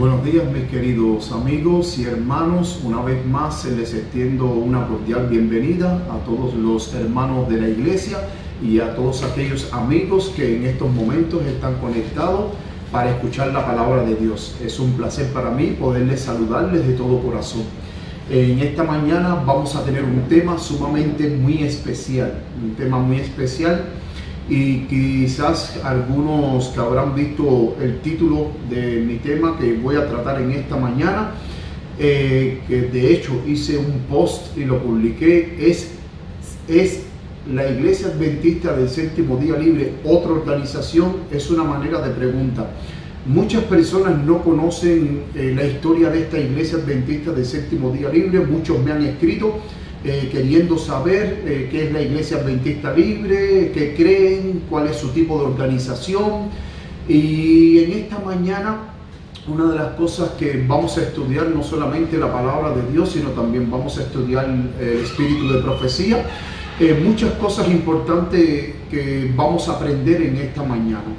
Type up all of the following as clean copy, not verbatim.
Buenos días, mis queridos amigos y hermanos. Una vez más les extiendo una cordial bienvenida a todos los hermanos de la iglesia y a todos aquellos amigos que en estos momentos están conectados para escuchar la palabra de Dios. Es un placer para mí poderles saludarles de todo corazón. En esta mañana vamos a tener un tema sumamente muy especial, y quizás algunos que habrán visto el título de mi tema que voy a tratar en esta mañana, que de hecho hice un post y lo publiqué, es la Iglesia Adventista del Séptimo Día Libre, otra organización. Es una manera de pregunta. Muchas personas no conocen la historia de esta Iglesia Adventista del Séptimo Día Libre. Muchos me han escrito queriendo saber qué es la Iglesia Adventista Libre, qué creen, cuál es su tipo de organización. Y en esta mañana una de las cosas que vamos a estudiar, no solamente la palabra de Dios, sino también vamos a estudiar el espíritu de profecía. Muchas cosas importantes que vamos a aprender en esta mañana.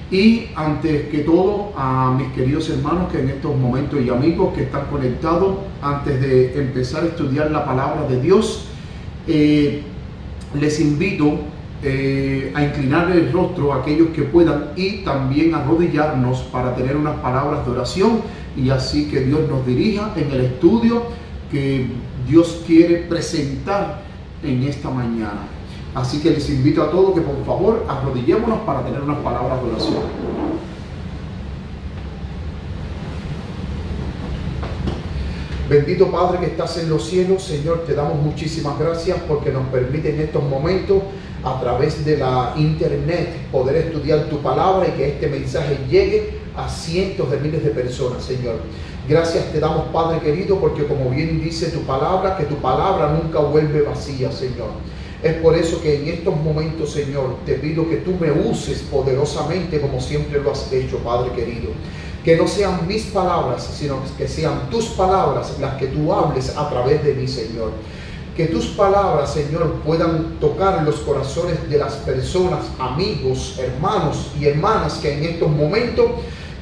Y antes que todo, a mis queridos hermanos que en estos momentos y amigos que están conectados, antes de empezar a estudiar la palabra de Dios, les invito a inclinar el rostro a aquellos que puedan y también a arrodillarnos para tener unas palabras de oración y así que Dios nos dirija en el estudio que Dios quiere presentar en esta mañana. Así que les invito a todos que por favor arrodillémonos para tener unas palabras de oración. Bendito Padre que estás en los cielos, Señor, te damos muchísimas gracias porque nos permite en estos momentos a través de la internet poder estudiar tu palabra y que este mensaje llegue a cientos de miles de personas, Señor. Gracias te damos, Padre querido, porque como bien dice tu palabra, que tu palabra nunca vuelve vacía, Señor. Es por eso que en estos momentos, Señor, te pido que tú me uses poderosamente como siempre lo has hecho, Padre querido. Que no sean mis palabras, sino que sean tus palabras las que tú hables a través de mí, Señor. Que tus palabras, Señor, puedan tocar los corazones de las personas, amigos, hermanos y hermanas que en estos momentos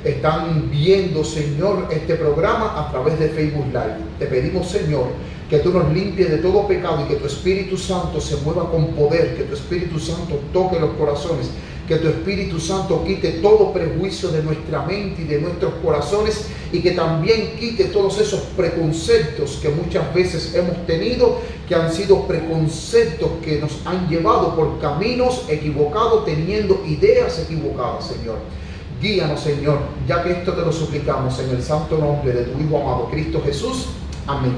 están viendo, Señor, este programa a través de Facebook Live. Te pedimos, Señor, que tú nos limpies de todo pecado y que tu Espíritu Santo se mueva con poder, que tu Espíritu Santo toque los corazones, que tu Espíritu Santo quite todo prejuicio de nuestra mente y de nuestros corazones y que también quite todos esos preconceptos que muchas veces hemos tenido, que han sido preconceptos que nos han llevado por caminos equivocados, teniendo ideas equivocadas, Señor. Guíanos, Señor, ya que esto te lo suplicamos en el santo nombre de tu Hijo amado, Cristo Jesús. Amén.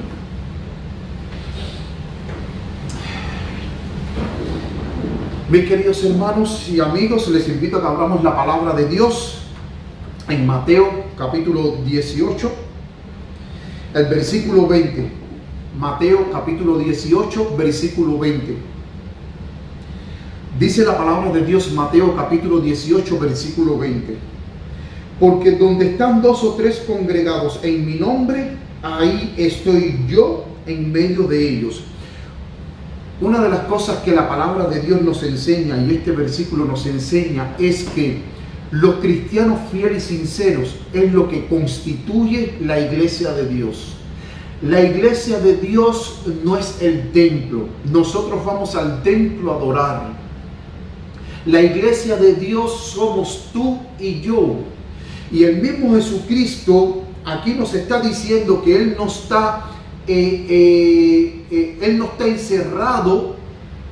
Mis queridos hermanos y amigos, les invito a que abramos la palabra de Dios en Mateo capítulo 18, el versículo 20. Mateo capítulo 18, versículo 20. Dice la palabra de Dios, Mateo capítulo 18, versículo 20. Porque donde están dos o tres congregados en mi nombre, ahí estoy yo en medio de ellos. Una de las cosas que la palabra de Dios nos enseña, y este versículo nos enseña, es que los cristianos fieles y sinceros es lo que constituye la iglesia de Dios. La iglesia de Dios no es el templo. Nosotros vamos al templo a adorar. La iglesia de Dios somos tú y yo. Y el mismo Jesucristo aquí nos está diciendo que Él no está encerrado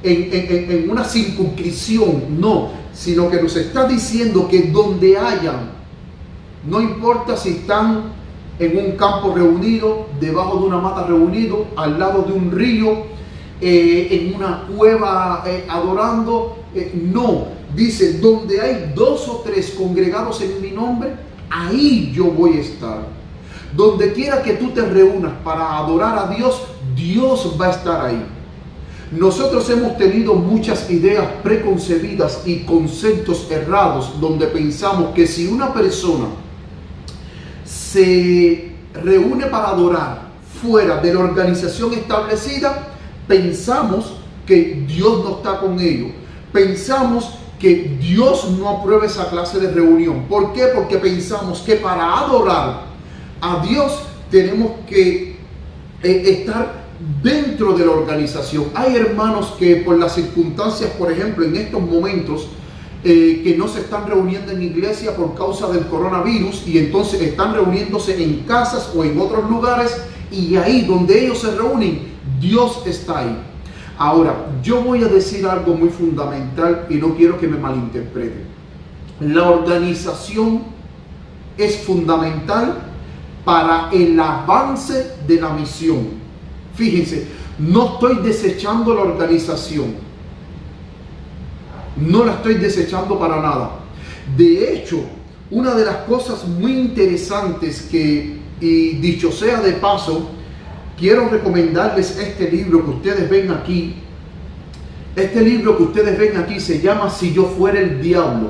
en una circunscripción, no, sino que nos está diciendo que donde hayan, no importa si están en un campo reunido, debajo de una mata reunido, al lado de un río, en una cueva adorando, no, dice, donde hay dos o tres congregados en mi nombre, ahí yo voy a estar. Donde quiera que tú te reúnas para adorar a Dios, Dios va a estar ahí. Nosotros hemos tenido muchas ideas preconcebidas y conceptos errados donde pensamos que si una persona se reúne para adorar fuera de la organización establecida, pensamos que Dios no está con ellos. Pensamos que Dios no aprueba esa clase de reunión. ¿Por qué? Porque pensamos que para adorar a Dios tenemos que estar dentro de la organización. Hay hermanos que por las circunstancias, por ejemplo, en estos momentos, que no se están reuniendo en iglesia por causa del coronavirus, y entonces están reuniéndose en casas o en otros lugares, y ahí donde ellos se reúnen, Dios está ahí. Ahora, yo voy a decir algo muy fundamental y no quiero que me malinterpreten. La organización es fundamental para el avance de la misión. Fíjense, no estoy desechando la organización. No la estoy desechando para nada. De hecho, una de las cosas muy interesantes que, y dicho sea de paso, quiero recomendarles este libro que ustedes ven aquí. Este libro que ustedes ven aquí se llama Si yo fuera el diablo,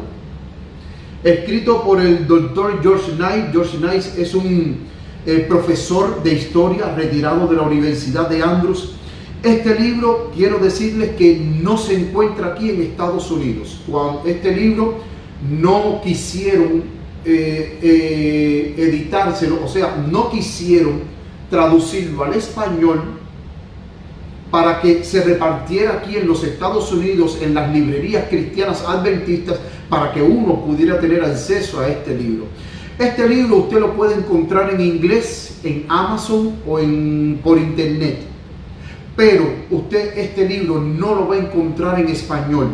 escrito por el doctor George Knight. George Knight es un profesor de historia retirado de la Universidad de Andrews. Este libro, quiero decirles que no se encuentra aquí en Estados Unidos. Este libro no quisieron editárselo, o sea, no quisieron traducirlo al español para que se repartiera aquí en los Estados Unidos, en las librerías cristianas adventistas, para que uno pudiera tener acceso a este libro. Este libro usted lo puede encontrar en inglés, en Amazon o por internet. Pero usted este libro no lo va a encontrar en español.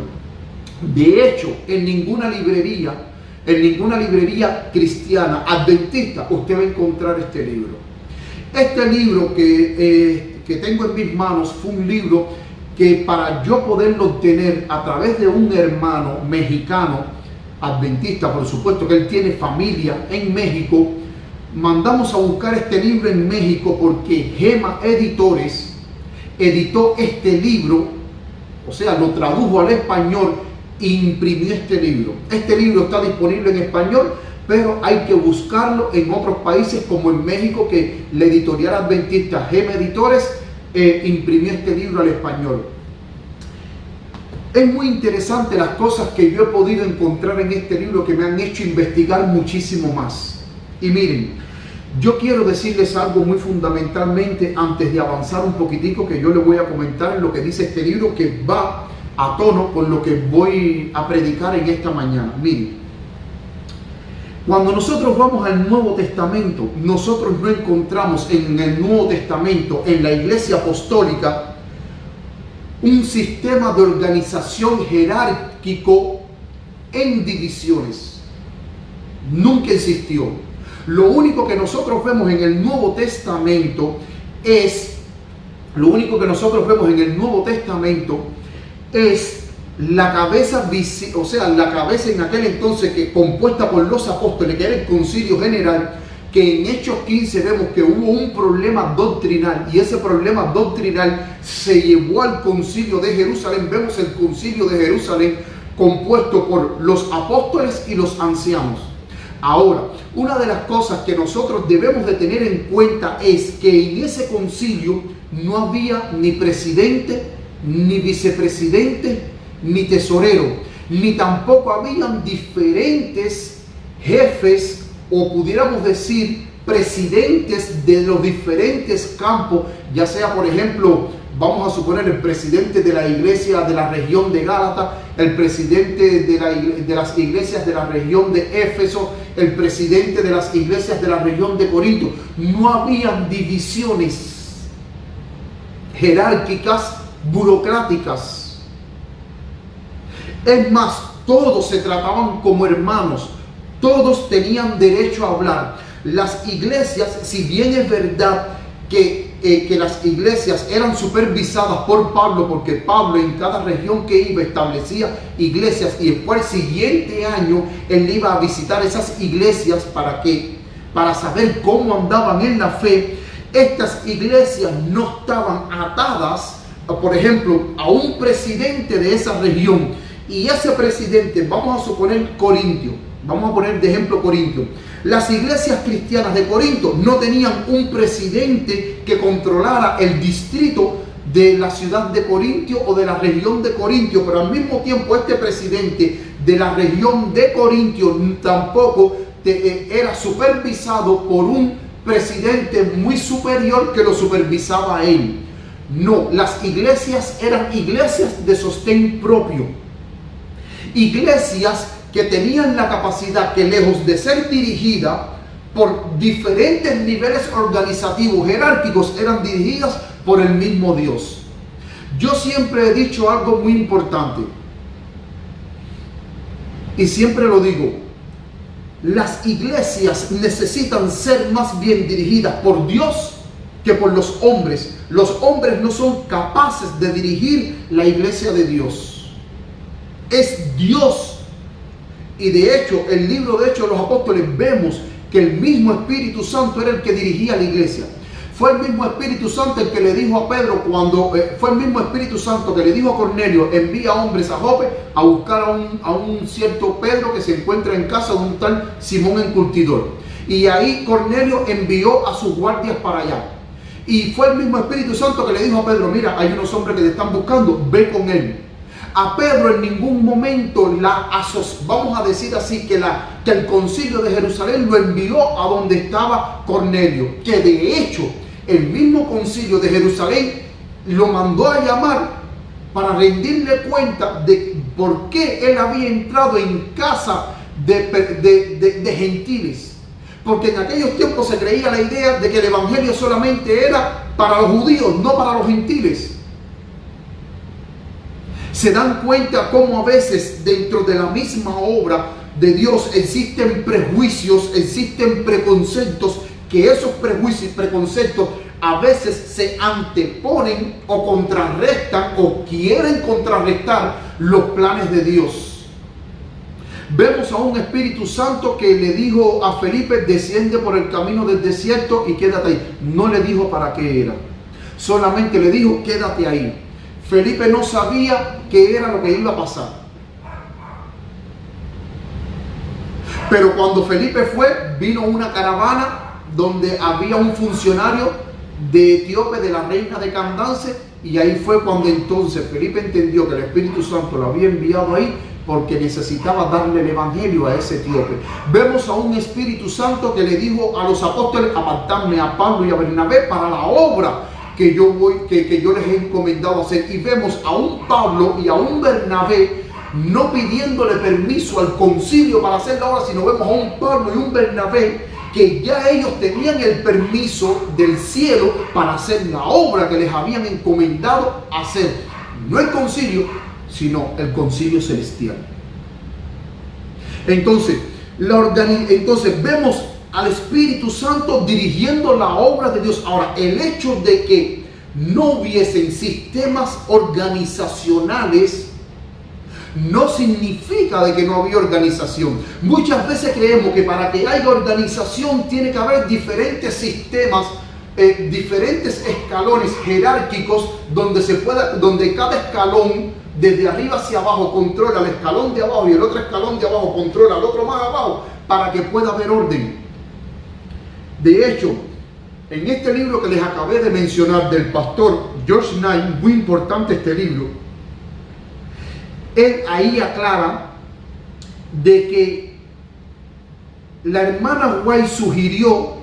De hecho, en ninguna librería cristiana adventista usted va a encontrar este libro. Este libro que tengo en mis manos fue un libro que, para yo poderlo obtener a través de un hermano mexicano adventista, por supuesto que él tiene familia en México, mandamos a buscar este libro en México porque Gema Editores editó este libro, o sea, lo tradujo al español e imprimió este libro. Este libro está disponible en español, pero hay que buscarlo en otros países como en México, que la editorial adventista Gema Editores imprimió este libro al español. Es muy interesante las cosas que yo he podido encontrar en este libro que me han hecho investigar muchísimo más. Y miren, yo quiero decirles algo muy fundamentalmente antes de avanzar un poquitico, que yo les voy a comentar en lo que dice este libro, que va a tono con lo que voy a predicar en esta mañana. Miren, cuando nosotros vamos al Nuevo Testamento, nosotros no encontramos en el Nuevo Testamento, en la Iglesia Apostólica, un sistema de organización jerárquico en divisiones. Nunca existió. Lo único que nosotros vemos en el Nuevo Testamento es la cabeza, o sea, la cabeza en aquel entonces, que compuesta por los apóstoles, que era el concilio general, que en Hechos 15 vemos que hubo un problema doctrinal, y ese problema doctrinal se llevó al concilio de Jerusalén. Vemos el concilio de Jerusalén compuesto por los apóstoles y los ancianos. Ahora, una de las cosas que nosotros debemos de tener en cuenta es que en ese concilio no había ni presidente, ni vicepresidente, ni tesorero, ni tampoco habían diferentes jefes, o pudiéramos decir presidentes de los diferentes campos, ya sea, por ejemplo, vamos a suponer el presidente de la iglesia de la región de Gálata, el presidente de las iglesias de la región de Éfeso, el presidente de las iglesias de la región de Corinto. No habían divisiones jerárquicas, burocráticas. Es más, todos se trataban como hermanos, todos tenían derecho a hablar. Las iglesias, si bien es verdad que las iglesias eran supervisadas por Pablo, porque Pablo en cada región que iba establecía iglesias, y después el siguiente año él iba a visitar esas iglesias para saber cómo andaban en la fe. Estas iglesias no estaban atadas, por ejemplo, a un presidente de esa región, y ese presidente, vamos a suponer Corintio, vamos a poner de ejemplo Corintio. Las iglesias cristianas de Corinto no tenían un presidente que controlara el distrito de la ciudad de Corintio o de la región de Corintio, pero al mismo tiempo este presidente de la región de Corintio tampoco era supervisado por un presidente muy superior que lo supervisaba a él. No, las iglesias eran iglesias de sostén propio. Iglesias que tenían la capacidad que, lejos de ser dirigidas por diferentes niveles organizativos, jerárquicos, eran dirigidas por el mismo Dios. Yo siempre he dicho algo muy importante, y siempre lo digo: las iglesias necesitan ser más bien dirigidas por Dios que por los hombres. Los hombres no son capaces de dirigir la iglesia de Dios. Es Dios. Y de hecho, el libro de Hechos de los Apóstoles, vemos que el mismo Espíritu Santo era el que dirigía la iglesia. Fue el mismo Espíritu Santo el que le dijo a Pedro fue el mismo Espíritu Santo que le dijo a Cornelio: envía hombres a Jope a buscar a un cierto Pedro que se encuentra en casa de un tal Simón el Curtidor. Y ahí Cornelio envió a sus guardias para allá. Y fue el mismo Espíritu Santo que le dijo a Pedro: mira, hay unos hombres que te están buscando, ve con él. A Pedro en ningún momento vamos a decir así, que el concilio de Jerusalén lo envió a donde estaba Cornelio. Que de hecho, el mismo concilio de Jerusalén lo mandó a llamar para rendirle cuenta de por qué él había entrado en casa de gentiles. Porque en aquellos tiempos se creía la idea de que el evangelio solamente era para los judíos, no para los gentiles. Se dan cuenta cómo a veces dentro de la misma obra de Dios existen prejuicios, existen preconceptos, que esos prejuicios y preconceptos a veces se anteponen o contrarrestan o quieren contrarrestar los planes de Dios. Vemos a un Espíritu Santo que le dijo a Felipe: desciende por el camino del desierto y quédate ahí. No le dijo para qué era, solamente le dijo: quédate ahí. Felipe no sabía qué era lo que iba a pasar. Pero cuando Felipe fue, vino una caravana donde había un funcionario de Etíope, de la reina de Candace, y ahí fue cuando entonces Felipe entendió que el Espíritu Santo lo había enviado ahí porque necesitaba darle el evangelio a ese etíope. Vemos a un Espíritu Santo que le dijo a los apóstoles: apartadme a Pablo y a Bernabé para la obra que yo les he encomendado hacer. Y vemos a un Pablo y a un Bernabé no pidiéndole permiso al concilio para hacer la obra, sino vemos a un Pablo y un Bernabé que ya ellos tenían el permiso del cielo para hacer la obra que les habían encomendado hacer. No el concilio, sino el concilio celestial. Entonces vemos al Espíritu Santo dirigiendo la obra de Dios. Ahora, el hecho de que no hubiesen sistemas organizacionales no significa de que no había organización. Muchas veces creemos que para que haya organización tiene que haber diferentes sistemas, diferentes escalones jerárquicos donde cada escalón desde arriba hacia abajo controla el escalón de abajo y el otro escalón de abajo controla el otro más abajo, para que pueda haber orden. De hecho, en este libro que les acabé de mencionar del pastor George Knight, muy importante este libro, él ahí aclara de que la hermana White sugirió,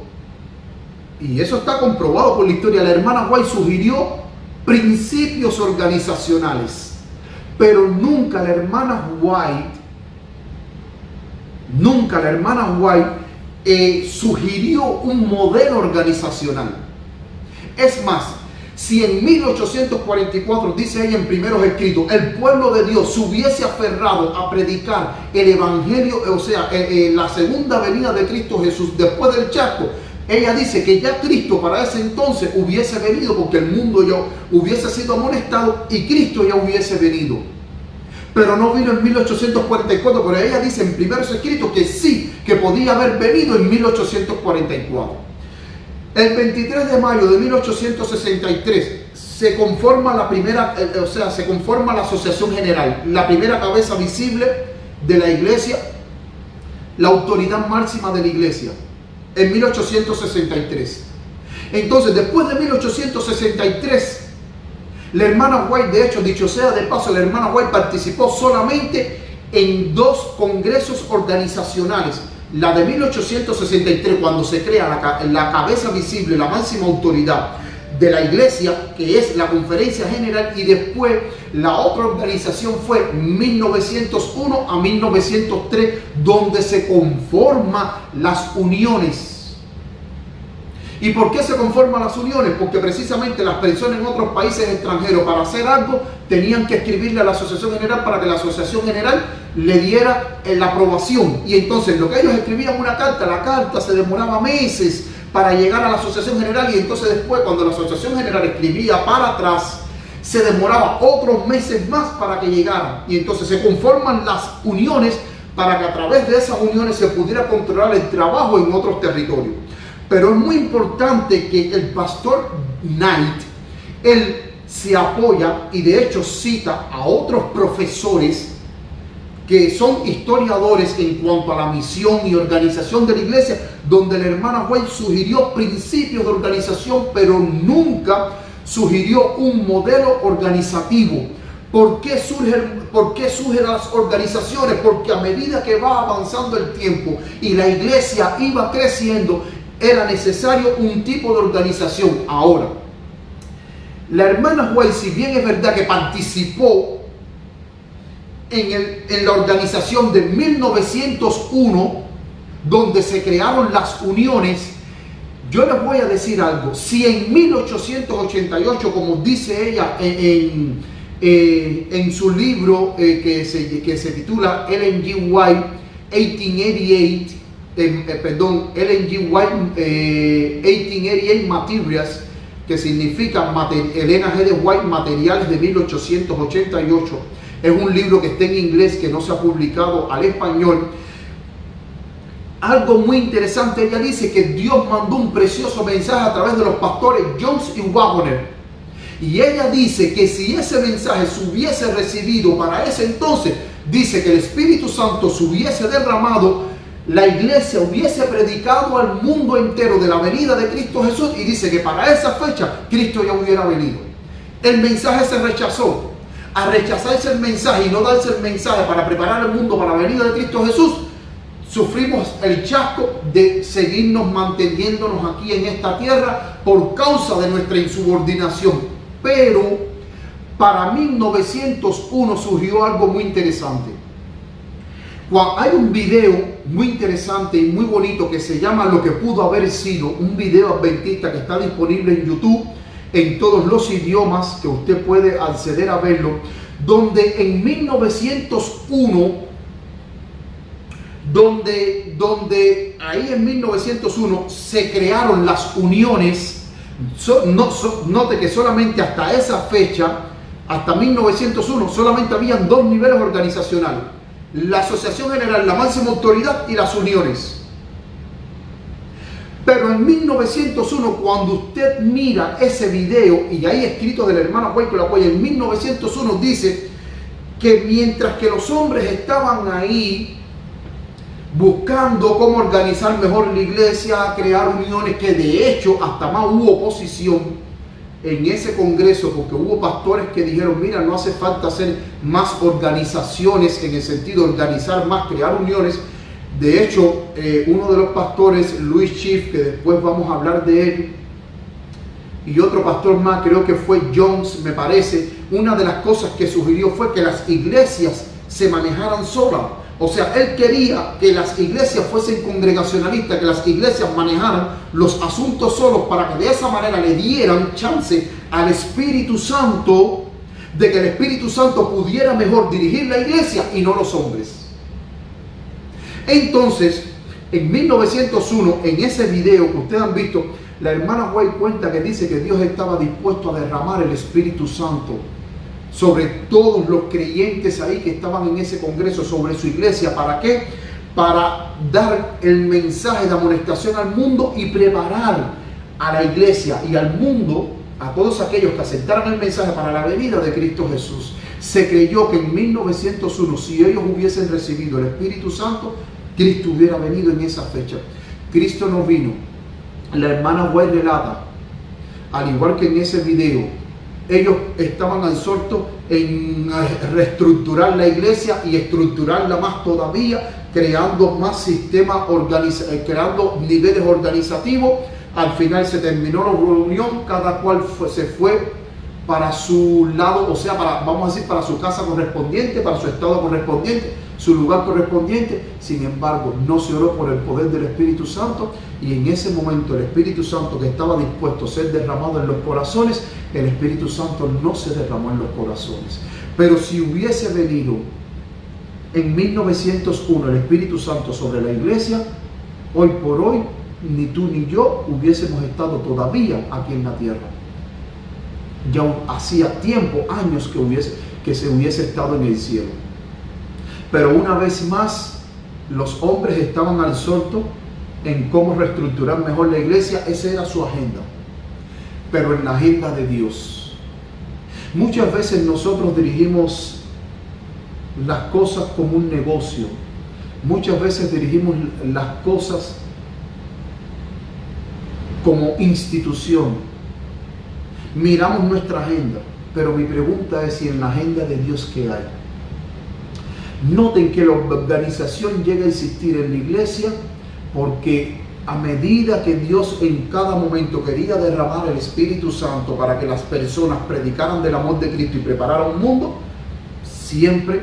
y eso está comprobado por la historia, la hermana White sugirió principios organizacionales, pero nunca la hermana White sugirió un modelo organizacional. Es más, si en 1844, dice ella en primeros escritos, el pueblo de Dios se hubiese aferrado a predicar el evangelio, o sea, la segunda venida de Cristo Jesús después del chasco, ella dice que ya Cristo para ese entonces hubiese venido, porque el mundo ya hubiese sido amonestado y Cristo ya hubiese venido. Pero no vino en 1844, pero ella dice en primeros escritos que sí, que podía haber venido en 1844. El 23 de mayo de 1863 se conforma se conforma la Asociación General, la primera cabeza visible de la iglesia, la autoridad máxima de la iglesia, en 1863. Entonces, después de 1863, la hermana White, de hecho, dicho sea de paso, la hermana White participó solamente en 2 congresos organizacionales, La de 1863, cuando se crea la cabeza visible, la máxima autoridad de la iglesia, que es la Conferencia General, y después la otra organización fue 1901 a 1903, donde se conforman las uniones. ¿Y por qué se conforman las uniones? Porque precisamente las personas en otros países extranjeros, para hacer algo, tenían que escribirle a la Asociación General para que la Asociación General le diera la aprobación. Y entonces lo que ellos escribían una carta, la carta se demoraba meses para llegar a la Asociación General, y entonces después, cuando la Asociación General escribía para atrás, se demoraba otros meses más para que llegaran. Y entonces se conforman las uniones para que a través de esas uniones se pudiera controlar el trabajo en otros territorios. Pero es muy importante que el pastor Knight, él se apoya y de hecho cita a otros profesores que son historiadores en cuanto a la misión y organización de la iglesia, donde la hermana White sugirió principios de organización, pero nunca sugirió un modelo organizativo. ¿Por qué surgen las organizaciones? Porque a medida que va avanzando el tiempo y la iglesia iba creciendo, era necesario un tipo de organización. Ahora, la hermana White, si bien es verdad que participó en la organización de 1901, donde se crearon las uniones, yo les voy a decir algo. Si en 1888, como dice ella en su libro que se titula Ellen G. White 1888, Ellen G. White 1888 Materials, que significa Elena G. de White Materiales de 1888, es un libro que está en inglés, que no se ha publicado al español. Algo muy interesante, ella dice que Dios mandó un precioso mensaje a través de los pastores Jones y Wagner, y ella dice que si ese mensaje se hubiese recibido para ese entonces, dice que el Espíritu Santo se hubiese derramado, la iglesia hubiese predicado al mundo entero de la venida de Cristo Jesús, y dice que para esa fecha Cristo ya hubiera venido. El mensaje se rechazó. A rechazarse el mensaje y no darse el mensaje para preparar el mundo para la venida de Cristo Jesús, sufrimos el chasco de seguirnos manteniéndonos aquí en esta tierra por causa de nuestra insubordinación. Pero para 1901 surgió algo muy interesante. Hay un video muy interesante y muy bonito que se llama Lo que pudo haber sido, un video adventista que está disponible en YouTube en todos los idiomas, que usted puede acceder a verlo, donde en 1901, ahí en 1901 se crearon las uniones. Note que solamente hasta esa fecha, hasta 1901, solamente habían dos niveles organizacionales: la Asociación General, la máxima autoridad, y las uniones. Pero en 1901, cuando usted mira ese video, y hay escrito de la hermana White que lo apoya, en 1901 dice que mientras que los hombres estaban ahí buscando cómo organizar mejor la iglesia, crear uniones, que de hecho hasta más hubo oposición en ese congreso, porque hubo pastores que dijeron: mira, no hace falta hacer más organizaciones, en el sentido de organizar más, crear uniones. De hecho, uno de los pastores, Louis Chief, que después vamos a hablar de él, y otro pastor más, creo que fue Jones, me parece, una de las cosas que sugirió fue que las iglesias se manejaran solas. O sea, él quería que las iglesias fuesen congregacionalistas, que las iglesias manejaran los asuntos solos, para que de esa manera le dieran chance al Espíritu Santo, de que el Espíritu Santo pudiera mejor dirigir la iglesia y no los hombres. Entonces, en 1901, en ese video que ustedes han visto, la hermana White cuenta que dice que Dios estaba dispuesto a derramar el Espíritu Santo sobre todos los creyentes ahí que estaban en ese congreso, sobre su iglesia. ¿Para qué? Para dar el mensaje de amonestación al mundo y preparar a la iglesia y al mundo, a todos aquellos que aceptaran el mensaje, para la venida de Cristo Jesús. Se creyó que en 1901, si ellos hubiesen recibido el Espíritu Santo, Cristo hubiera venido en esa fecha. Cristo no vino. La hermana White relata, al igual que en ese video, ellos estaban absortos en reestructurar la iglesia y estructurarla más todavía, creando más sistemas, creando niveles organizativos. Al final se terminó la reunión, cada cual se fue para su lado, o sea, vamos a decir, para su casa correspondiente, para su estado correspondiente, su lugar correspondiente. Sin embargo, no se oró por el poder del Espíritu Santo, y en ese momento el Espíritu Santo, que estaba dispuesto a ser derramado en los corazones, el Espíritu Santo no se derramó en los corazones. Pero si hubiese venido en 1901 el Espíritu Santo sobre la iglesia, hoy por hoy ni tú ni yo hubiésemos estado todavía aquí en la tierra. Ya hacía tiempo, años que se hubiese estado en el cielo. Pero una vez más, los hombres estaban al solto en cómo reestructurar mejor la iglesia. Esa era su agenda. Pero en la agenda de Dios, muchas veces nosotros dirigimos las cosas como un negocio. Muchas veces dirigimos las cosas como institución. Miramos nuestra agenda, pero mi pregunta es si en la agenda de Dios, ¿qué hay? Noten que la organización llega a existir en la iglesia porque a medida que Dios en cada momento quería derramar el Espíritu Santo para que las personas predicaran del amor de Cristo y prepararan un mundo, siempre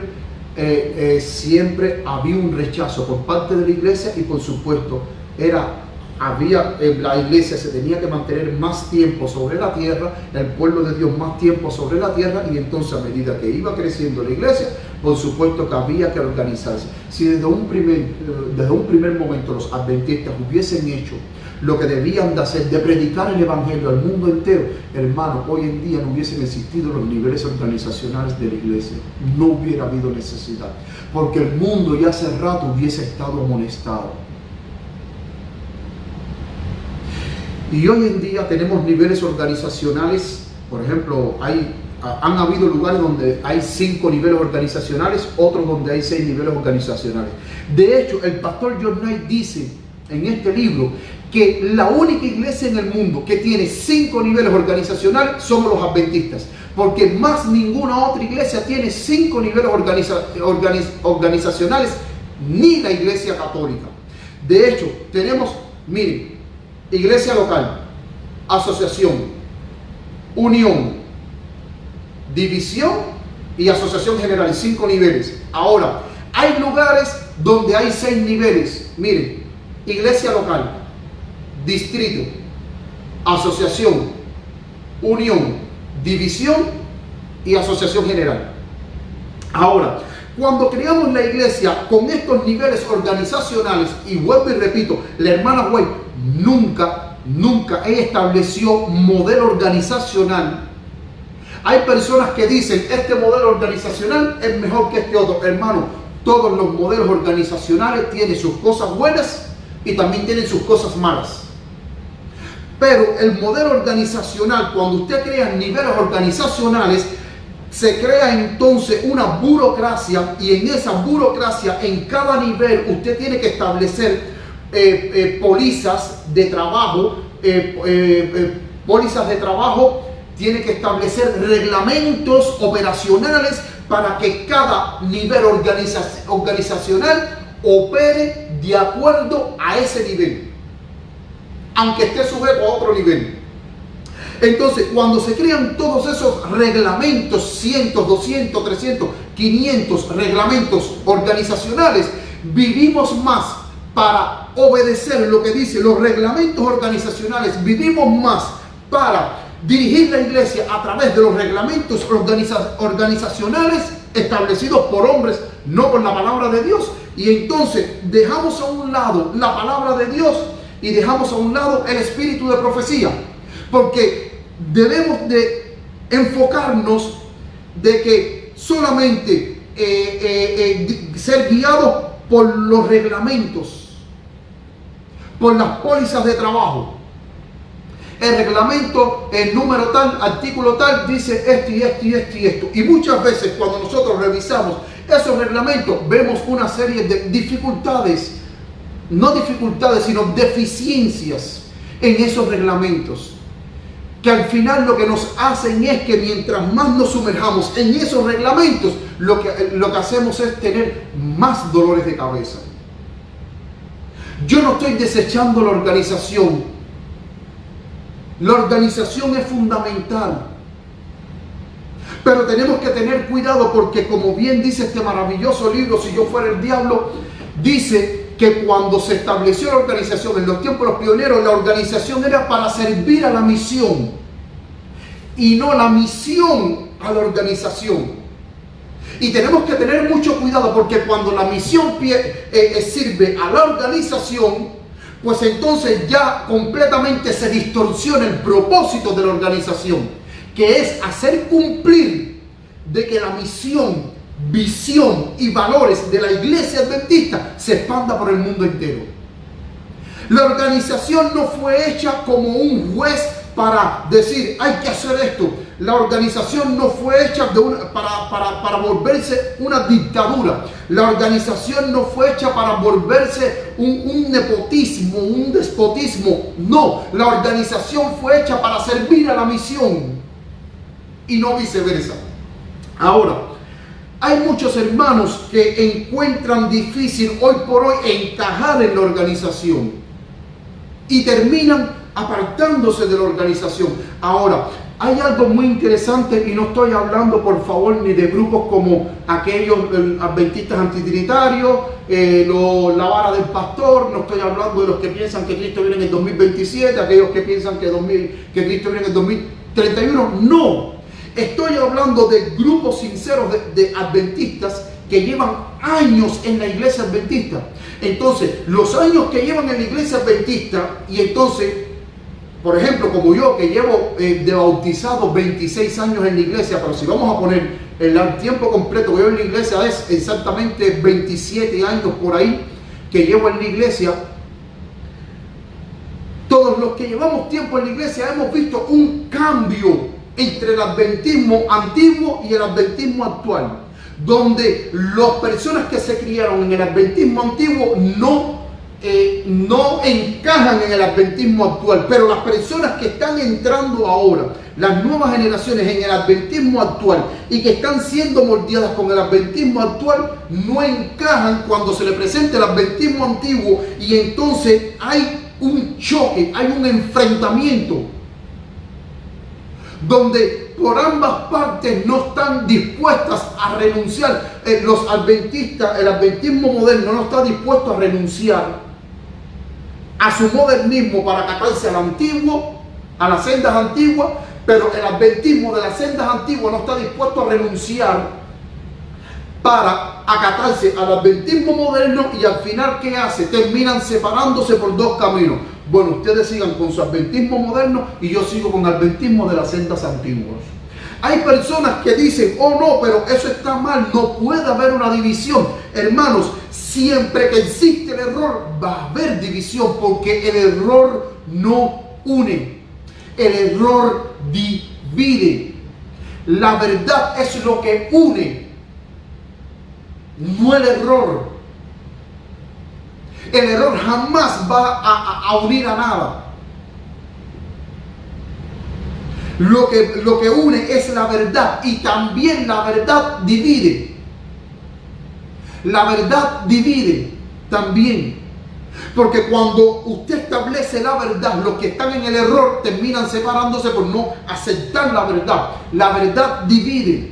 había un rechazo por parte de la iglesia, y por supuesto la iglesia se tenía que mantener más tiempo sobre la tierra, el pueblo de Dios más tiempo sobre la tierra, y entonces a medida que iba creciendo la iglesia, por supuesto que había que organizarse. Si desde un primer momento los adventistas hubiesen hecho lo que debían de hacer, de predicar el evangelio al mundo entero, hermano, hoy en día no hubiesen existido los niveles organizacionales de la iglesia. No hubiera habido necesidad, porque el mundo ya hace rato hubiese estado amonestado. Y hoy en día tenemos niveles organizacionales. Por ejemplo, han habido lugares donde hay 5 niveles organizacionales, otros donde hay 6 niveles organizacionales. De hecho, el pastor John Knight dice en este libro que la única iglesia en el mundo que tiene 5 niveles organizacionales somos los adventistas, porque más ninguna otra iglesia tiene 5 niveles organizacionales, ni la iglesia católica. De hecho, tenemos, miren, iglesia local, asociación, unión, división y asociación general, 5 niveles. Ahora, hay lugares donde hay 6 niveles. Miren, iglesia local, distrito, asociación, unión, división y asociación general. Ahora, cuando creamos la iglesia con estos niveles organizacionales, y vuelvo y repito, la hermana White nunca estableció modelo organizacional. Hay personas que dicen, este modelo organizacional es mejor que este otro. Hermano, todos los modelos organizacionales tienen sus cosas buenas y también tienen sus cosas malas. Pero el modelo organizacional, cuando usted crea niveles organizacionales, se crea entonces una burocracia, y en esa burocracia, en cada nivel, usted tiene que establecer pólizas de trabajo, tiene que establecer reglamentos operacionales para que cada nivel organizacional opere de acuerdo a ese nivel, aunque esté sujeto a otro nivel. Entonces, cuando se crean todos esos reglamentos, 100, 200, 300, 500 reglamentos organizacionales, vivimos más para obedecer lo que dicen los reglamentos organizacionales, vivimos más para dirigir la iglesia a través de los reglamentos organizacionales establecidos por hombres, no por la palabra de Dios. Y entonces dejamos a un lado la palabra de Dios y dejamos a un lado el espíritu de profecía, porque debemos de enfocarnos de que solamente ser guiados por los reglamentos, por las pólizas de trabajo. El reglamento, el número tal, artículo tal, dice esto y esto y esto y esto. Y muchas veces cuando nosotros revisamos esos reglamentos, vemos una serie de dificultades, no dificultades, sino deficiencias en esos reglamentos, que al final lo que nos hacen es que mientras más nos sumerjamos en esos reglamentos, lo que hacemos es tener más dolores de cabeza. Yo no estoy desechando la organización. La organización es fundamental. Pero tenemos que tener cuidado porque, como bien dice este maravilloso libro, Si yo fuera el diablo, dice que cuando se estableció la organización, en los tiempos de los pioneros, la organización era para servir a la misión y no la misión a la organización. Y tenemos que tener mucho cuidado porque cuando la misión sirve a la organización, pues entonces ya completamente se distorsiona el propósito de la organización, que es hacer cumplir de que la misión, visión y valores de la iglesia adventista se expanda por el mundo entero. La organización no fue hecha como un juez para decir hay que hacer esto. La organización no fue hecha para volverse una dictadura. La organización no fue hecha para volverse un nepotismo, un despotismo. No, la organización fue hecha para servir a la misión y no viceversa. Ahora, hay muchos hermanos que encuentran difícil hoy por hoy encajar en la organización y terminan apartándose de la organización. Ahora, hay algo muy interesante y no estoy hablando, por favor, ni de grupos como aquellos adventistas antitrinitarios, la vara del pastor. No estoy hablando de los que piensan que Cristo viene en el 2027, aquellos que piensan que Cristo viene en el 2031. No, estoy hablando de grupos sinceros de adventistas que llevan años en la iglesia adventista. Entonces, los años que llevan en la iglesia adventista, y entonces, por ejemplo, como yo, que llevo de bautizado 26 años en la iglesia, pero si vamos a poner el tiempo completo que llevo en la iglesia, es exactamente 27 años por ahí que llevo en la iglesia. Todos los que llevamos tiempo en la iglesia hemos visto un cambio entre el adventismo antiguo y el adventismo actual, donde las personas que se criaron en el adventismo antiguo no encajan en el adventismo actual, pero las personas que están entrando ahora, las nuevas generaciones en el adventismo actual y que están siendo moldeadas con el adventismo actual, no encajan cuando se le presenta el adventismo antiguo, y entonces hay un choque, hay un enfrentamiento donde por ambas partes no están dispuestas a renunciar. Los adventistas, el adventismo moderno no está dispuesto a renunciar a su modernismo para acatarse al antiguo, a las sendas antiguas, pero el adventismo de las sendas antiguas no está dispuesto a renunciar para acatarse al adventismo moderno, y al final, ¿qué hace? Terminan separándose por dos caminos. Bueno, ustedes sigan con su adventismo moderno y yo sigo con el adventismo de las sendas antiguas. Hay personas que dicen, oh no, pero eso está mal, no puede haber una división. Hermanos, siempre que existe el error va a haber división, porque el error no une, el error divide. La verdad es lo que une, no el error. El error jamás va a unir a nada. Lo que une es la verdad, y también la verdad divide. La verdad divide también. Porque cuando usted establece la verdad, los que están en el error terminan separándose por no aceptar la verdad. La verdad divide.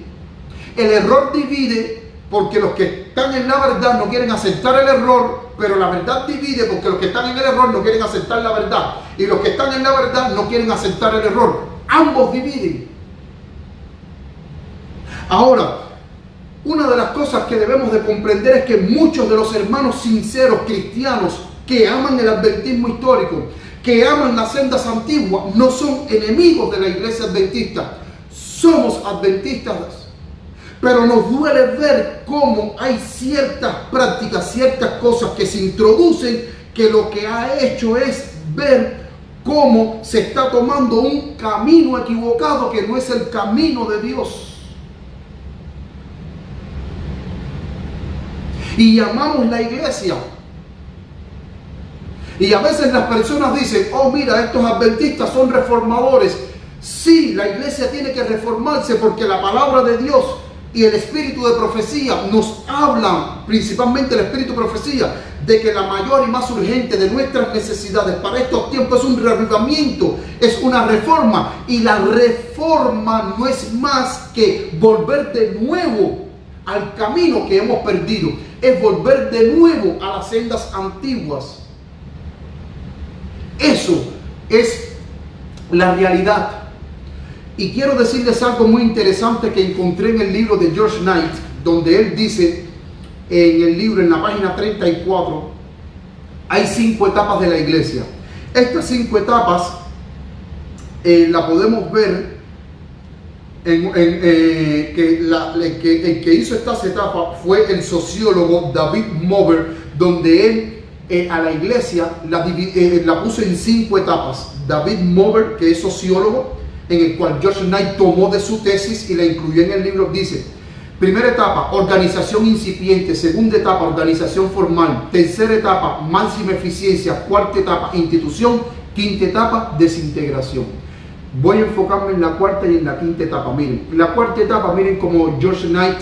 El error divide porque los que están en la verdad no quieren aceptar el error, pero la verdad divide porque los que están en el error no quieren aceptar la verdad, y los que están en la verdad no quieren aceptar el error. Ambos dividen. Ahora, una de las cosas que debemos de comprender es que muchos de los hermanos sinceros cristianos que aman el adventismo histórico, que aman las sendas antiguas, no son enemigos de la iglesia adventista. Somos adventistas, pero nos duele ver cómo hay ciertas prácticas, ciertas cosas que se introducen, que lo que ha hecho es ver cómo se está tomando un camino equivocado, que no es el camino de Dios. Y llamamos la iglesia. Y a veces las personas dicen, oh mira, estos adventistas son reformadores. Sí, la iglesia tiene que reformarse porque la palabra de Dios y el espíritu de profecía nos hablan, principalmente el espíritu de profecía, de que la mayor y más urgente de nuestras necesidades para estos tiempos es un reavivamiento, es una reforma. Y la reforma no es más que volver de nuevo al camino que hemos perdido, es volver de nuevo a las sendas antiguas. Eso es la realidad. Y quiero decirles algo muy interesante que encontré en el libro de George Knight, donde él dice en el libro, en la página 34, hay 5 etapas de la iglesia. Estas 5 etapas la podemos ver el que hizo estas etapas fue el sociólogo David Mover, donde él a la iglesia la puso en 5 etapas. David Mover, que es sociólogo, en el cual George Knight tomó de su tesis y la incluyó en el libro, dice: primera etapa, organización incipiente. Segunda etapa, organización formal. Tercera etapa, máxima eficiencia. Cuarta etapa, institución. Quinta etapa, desintegración. Voy a enfocarme en la cuarta y en la quinta etapa. Miren, la cuarta etapa, miren como George Knight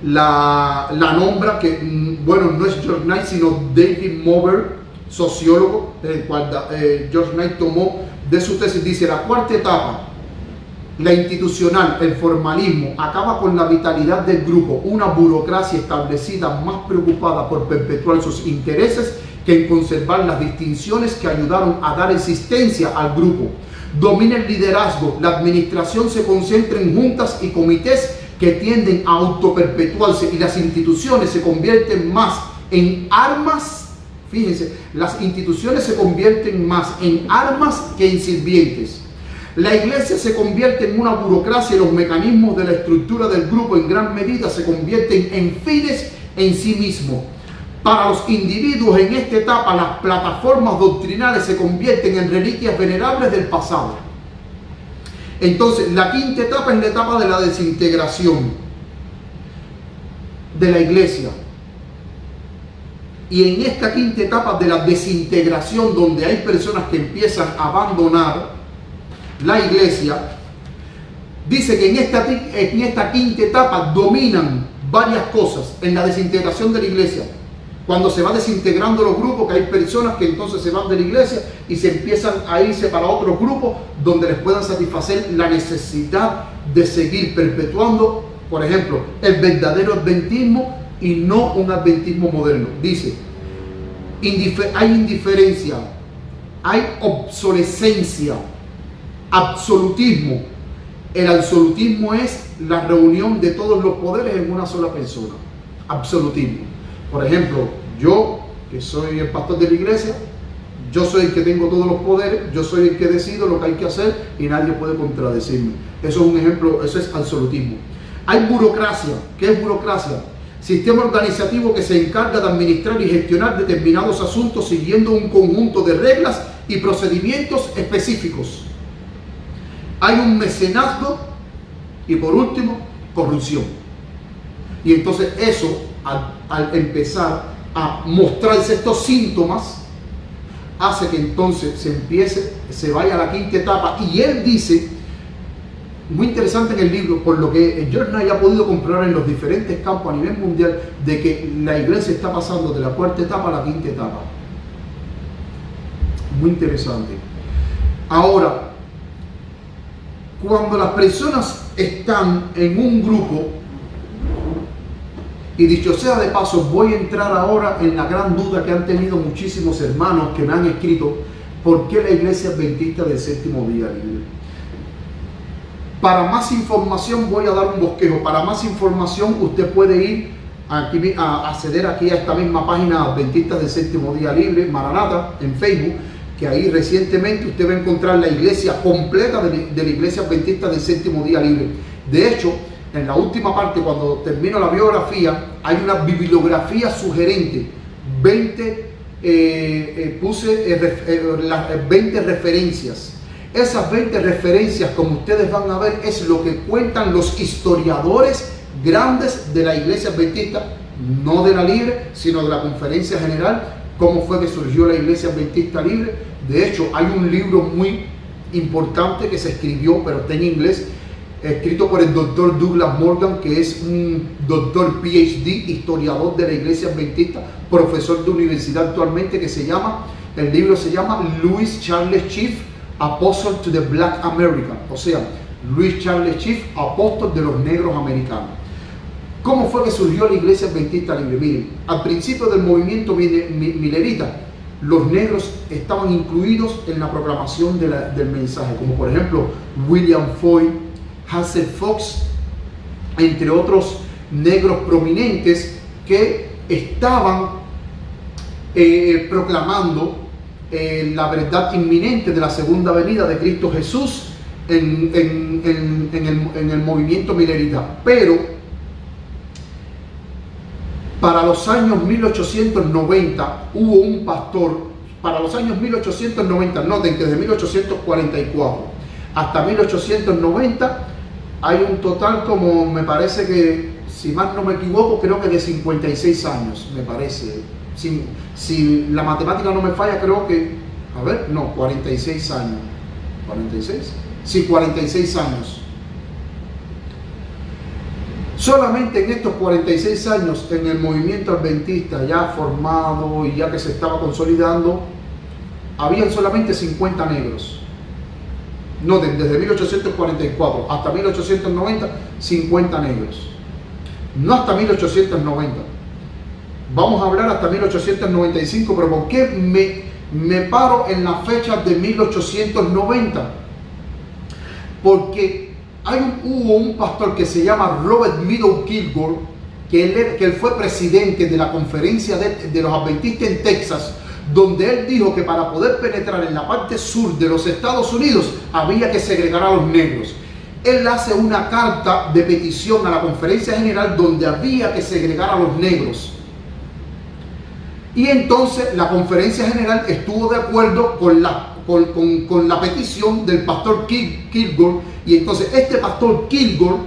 la nombra, que bueno, no es George Knight, sino David Mover, sociólogo, el cual George Knight tomó de su tesis. Dice: la cuarta etapa, la institucional, el formalismo, acaba con la vitalidad del grupo, una burocracia establecida más preocupada por perpetuar sus intereses que en conservar las distinciones que ayudaron a dar existencia al grupo. Domina el liderazgo, la administración se concentra en juntas y comités que tienden a autoperpetuarse, y las instituciones se convierten más en armas. Fíjense, las instituciones se convierten más en armas que en sirvientes. La iglesia se convierte en una burocracia y los mecanismos de la estructura del grupo en gran medida se convierten en fines en sí mismos. Para los individuos en esta etapa, las plataformas doctrinales se convierten en reliquias venerables del pasado. Entonces, la quinta etapa es la etapa de la desintegración de la iglesia. Y en esta quinta etapa de la desintegración, donde hay personas que empiezan a abandonar la iglesia, dice que en esta quinta etapa dominan varias cosas en la desintegración de la iglesia. Cuando se va desintegrando los grupos, que hay personas que entonces se van de la iglesia y se empiezan a irse para otros grupos donde les puedan satisfacer la necesidad de seguir perpetuando, por ejemplo, el verdadero adventismo y no un adventismo moderno. Dice: hay indiferencia, hay obsolescencia, absolutismo. El absolutismo es la reunión de todos los poderes en una sola persona. Absolutismo. Por ejemplo, yo, que soy el pastor de la iglesia, yo soy el que tengo todos los poderes, yo soy el que decido lo que hay que hacer y nadie puede contradecirme. Eso es un ejemplo, eso es absolutismo. Hay burocracia. ¿Qué es burocracia? Sistema organizativo que se encarga de administrar y gestionar determinados asuntos siguiendo un conjunto de reglas y procedimientos específicos. Hay un mecenazgo y, por último, corrupción. Y entonces eso, al empezar a mostrarse estos síntomas, hace que entonces se vaya a la quinta etapa. Y él dice, muy interesante en el libro, por lo que George Knight ha podido comprobar en los diferentes campos a nivel mundial, de que la iglesia está pasando de la cuarta etapa a la quinta etapa. Muy interesante. Ahora, cuando las personas están en un grupo, y dicho sea de paso, voy a entrar ahora en la gran duda que han tenido muchísimos hermanos que me han escrito: ¿por qué la iglesia adventista del séptimo día libre? Para más información voy a dar un bosquejo. Para más información usted puede ir aquí, a acceder aquí a esta misma página, Adventistas del Séptimo Día Libre, Maranata, en Facebook, que ahí recientemente usted va a encontrar la iglesia completa de la iglesia adventista del Séptimo Día Libre. De hecho, en la última parte, cuando termino la biografía, hay una bibliografía sugerente. 20 referencias. Esas 20 referencias, como ustedes van a ver, es lo que cuentan los historiadores grandes de la iglesia adventista, no de la libre, sino de la conferencia general, cómo fue que surgió la iglesia adventista libre. De hecho, hay un libro muy importante que se escribió, pero está en inglés, escrito por el doctor Douglas Morgan, que es un doctor PhD, historiador de la Iglesia Adventista, profesor de universidad actualmente, el libro se llama Louis Charles Chief, Apostle to the Black American, o sea, Louis Charles Chief, apóstol de los negros americanos. ¿Cómo fue que surgió la Iglesia Adventista Libre? Miren, al principio del movimiento milerita, los negros estaban incluidos en la proclamación del mensaje, como por ejemplo William Foy, Hazel Fox, entre otros negros prominentes que estaban proclamando la verdad inminente de la segunda venida de Cristo Jesús en el movimiento milerita. Pero para los años 1890 hubo un pastor, para los años 1890, noten que desde 1844 hasta 1890 hay un total, como me parece que, si más no me equivoco, creo que de 56 años, me parece. Si la matemática no me falla, creo que, 46 años. ¿46? Sí, 46 años. Solamente en estos 46 años, en el movimiento adventista ya formado y ya que se estaba consolidando, habían solamente 50 negros. Noten, desde 1844 hasta 1890, 50 negros. No hasta 1890. Vamos a hablar hasta 1895, pero ¿por qué me paro en la fecha de 1890? Porque hubo un pastor que se llama Robert Meadow Kilgore, que él fue presidente de la conferencia de los adventistas en Texas, donde él dijo que para poder penetrar en la parte sur de los Estados Unidos había que segregar a los negros. Él hace una carta de petición a la conferencia general donde había que segregar a los negros. Y entonces la conferencia general estuvo de acuerdo con la petición del pastor Kilgore. Y entonces este pastor Kilgore,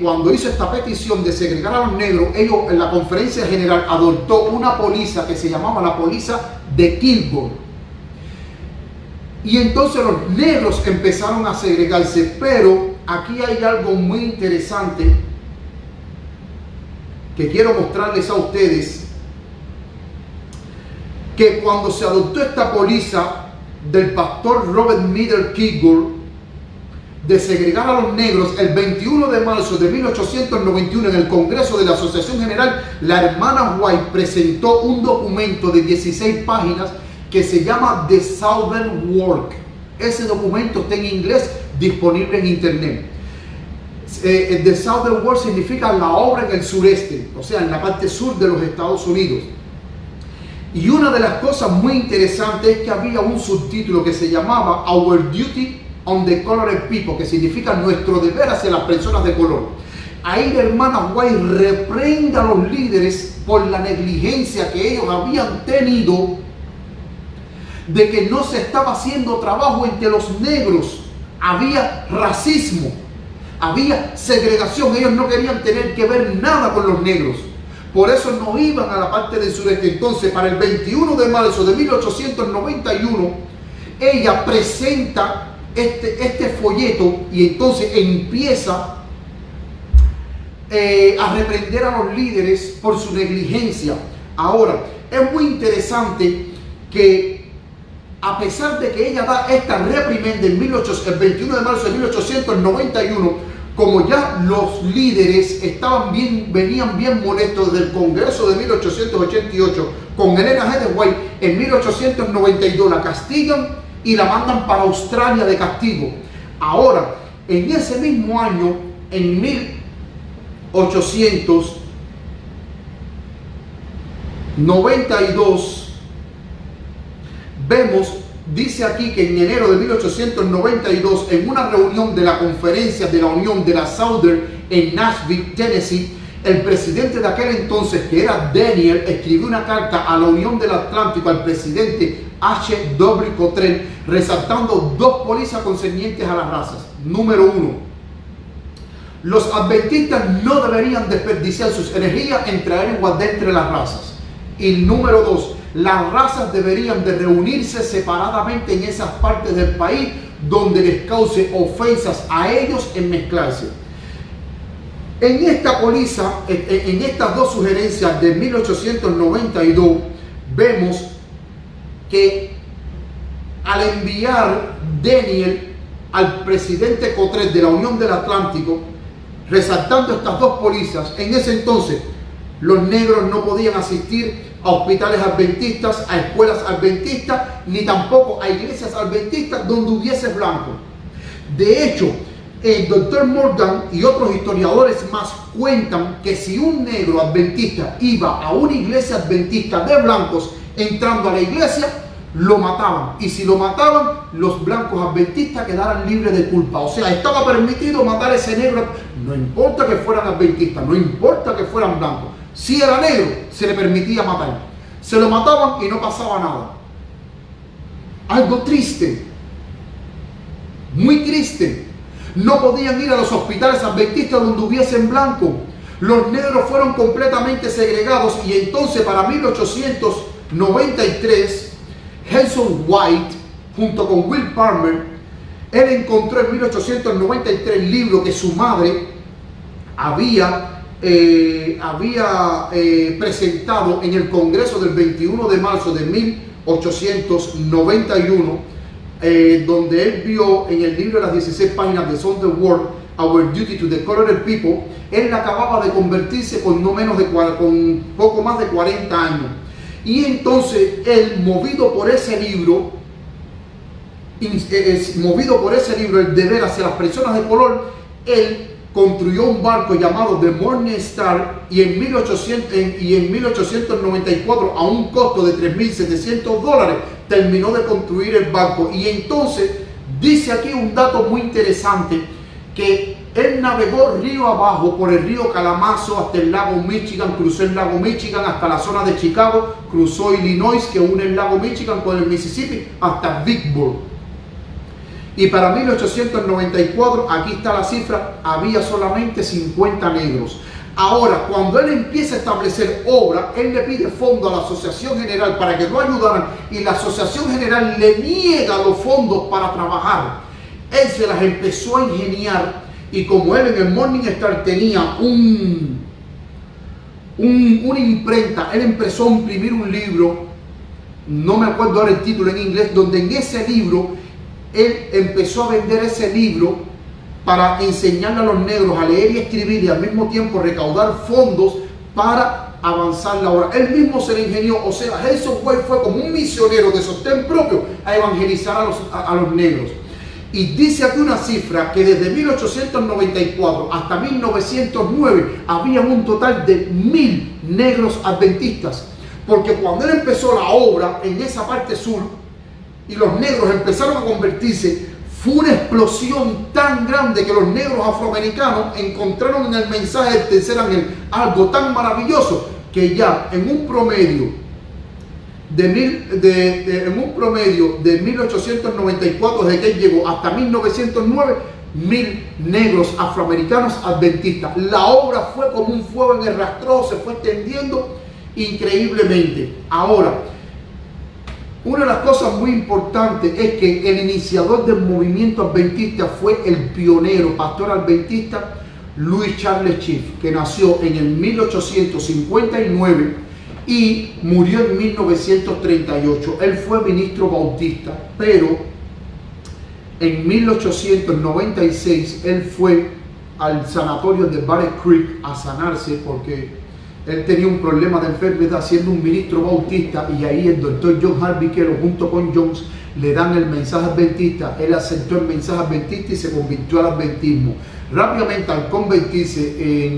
cuando hizo esta petición de segregar a los negros, en la conferencia general adoptó una póliza que se llamaba la póliza de Kilgore. Y entonces los negros empezaron a segregarse. Pero aquí hay algo muy interesante que quiero mostrarles a ustedes, que cuando se adoptó esta póliza del pastor Robert Meadow Kilgore de segregar a los negros, el 21 de marzo de 1891 en el Congreso de la Asociación General, la hermana White presentó un documento de 16 páginas que se llama The Southern Work. Ese documento está en inglés, disponible en internet. The Southern Work significa la obra en el sureste, o sea, en la parte sur de los Estados Unidos. Y una de las cosas muy interesantes es que había un subtítulo que se llamaba Our Duty on the Colored People, que significa nuestro deber hacia las personas de color. Ahí la hermana White reprende a los líderes por la negligencia que ellos habían tenido de que no se estaba haciendo trabajo entre los negros. Había racismo, había segregación, ellos no querían tener que ver nada con los negros. Por eso no iban a la parte del sureste. Entonces, para el 21 de marzo de 1891, ella presenta este folleto y entonces empieza a reprender a los líderes por su negligencia. Ahora, es muy interesante que a pesar de que ella da esta reprimenda el 21 de marzo de 1891, como ya los líderes venían bien molestos del Congreso de 1888 con Elena G. White, en 1892 la castigan y la mandan para Australia de castigo. Ahora, en ese mismo año, en 1892, vemos, dice aquí que en enero de 1892, en una reunión de la conferencia de la Unión de la Southern en Nashville, Tennessee, el presidente de aquel entonces, que era Daniel, escribió una carta a la Unión del Atlántico, al presidente H.W. Cottrell, resaltando dos pólizas concernientes a las razas. Número 1, los adventistas no deberían desperdiciar sus energías en traer igualdad entre las razas. Y número 2, las razas deberían de reunirse separadamente en esas partes del país donde les cause ofensas a ellos en mezclarse. En esta póliza, en estas dos sugerencias de 1892, vemos que al enviar Daniel al presidente Cotret de la Unión del Atlántico, resaltando estas dos pólizas, en ese entonces los negros no podían asistir a hospitales adventistas, a escuelas adventistas, ni tampoco a iglesias adventistas donde hubiese blancos. De hecho, el Dr. Morgan y otros historiadores más cuentan que si un negro adventista iba a una iglesia adventista de blancos, entrando a la iglesia, lo mataban. Y si lo mataban, los blancos adventistas quedaran libres de culpa. O sea, estaba permitido matar a ese negro, no importa que fueran adventistas, no importa que fueran blancos. Si era negro, se le permitía matar. Se lo mataban y no pasaba nada. Algo triste, muy triste. No podían ir a los hospitales adventistas donde hubiesen blancos. Los negros fueron completamente segregados, y entonces para 1893, Henson White, junto con Will Palmer, él encontró en 1893 el libro que su madre había presentado en el Congreso del 21 de marzo de 1891, donde él vio en el libro de las 16 páginas de Son the World, Our Duty to the Colored People. Él acababa de convertirse con poco más de 40 años. Y entonces él, movido por ese libro, el deber hacia las personas de color, él construyó un barco llamado The Morning Star, y en 1894, a un costo de $3,700, terminó de construir el barco. Y entonces dice aquí un dato muy interesante, que él navegó río abajo por el río Kalamazoo hasta el lago Michigan, cruzó el lago Michigan hasta la zona de Chicago, cruzó Illinois, que une el lago Michigan con el Mississippi, hasta Vicksburg. Y para 1894, aquí está la cifra, había solamente 50 negros. Ahora, cuando él empieza a establecer obra, él le pide fondo a la Asociación General para que lo ayudaran, y la Asociación General le niega los fondos para trabajar. Él se las empezó a ingeniar, y como él en el Morning Star tenía una imprenta, él empezó a imprimir un libro, no me acuerdo ahora el título en inglés, donde en ese libro él empezó a vender ese libro para enseñarle a los negros a leer y escribir, y al mismo tiempo recaudar fondos para avanzar la obra. Él mismo se le ingenió. O sea, Henson White fue como un misionero de sostén propio a evangelizar a los negros. Y dice aquí una cifra, que desde 1894 hasta 1909 había un total de 1,000 negros adventistas. Porque cuando él empezó la obra en esa parte sur y los negros empezaron a convertirse, fue una explosión tan grande que los negros afroamericanos encontraron en el mensaje del tercer ángel algo tan maravilloso, que ya en un promedio de 1894, desde que él llegó hasta 1909, 1,000 negros afroamericanos adventistas. La obra fue como un fuego en el rastrojo, se fue extendiendo increíblemente. Ahora, una de las cosas muy importantes es que el iniciador del movimiento adventista fue el pionero pastor adventista Louis Charles Schiff, que nació en el 1859 y murió en 1938. Él fue ministro bautista, pero en 1896 él fue al sanatorio de Battle Creek a sanarse, porque él tenía un problema de enfermedad siendo un ministro bautista, y ahí el doctor John Harvey Kellogg junto con Jones le dan el mensaje adventista. Él aceptó el mensaje adventista y se convirtió al adventismo. Rápidamente, al convertirse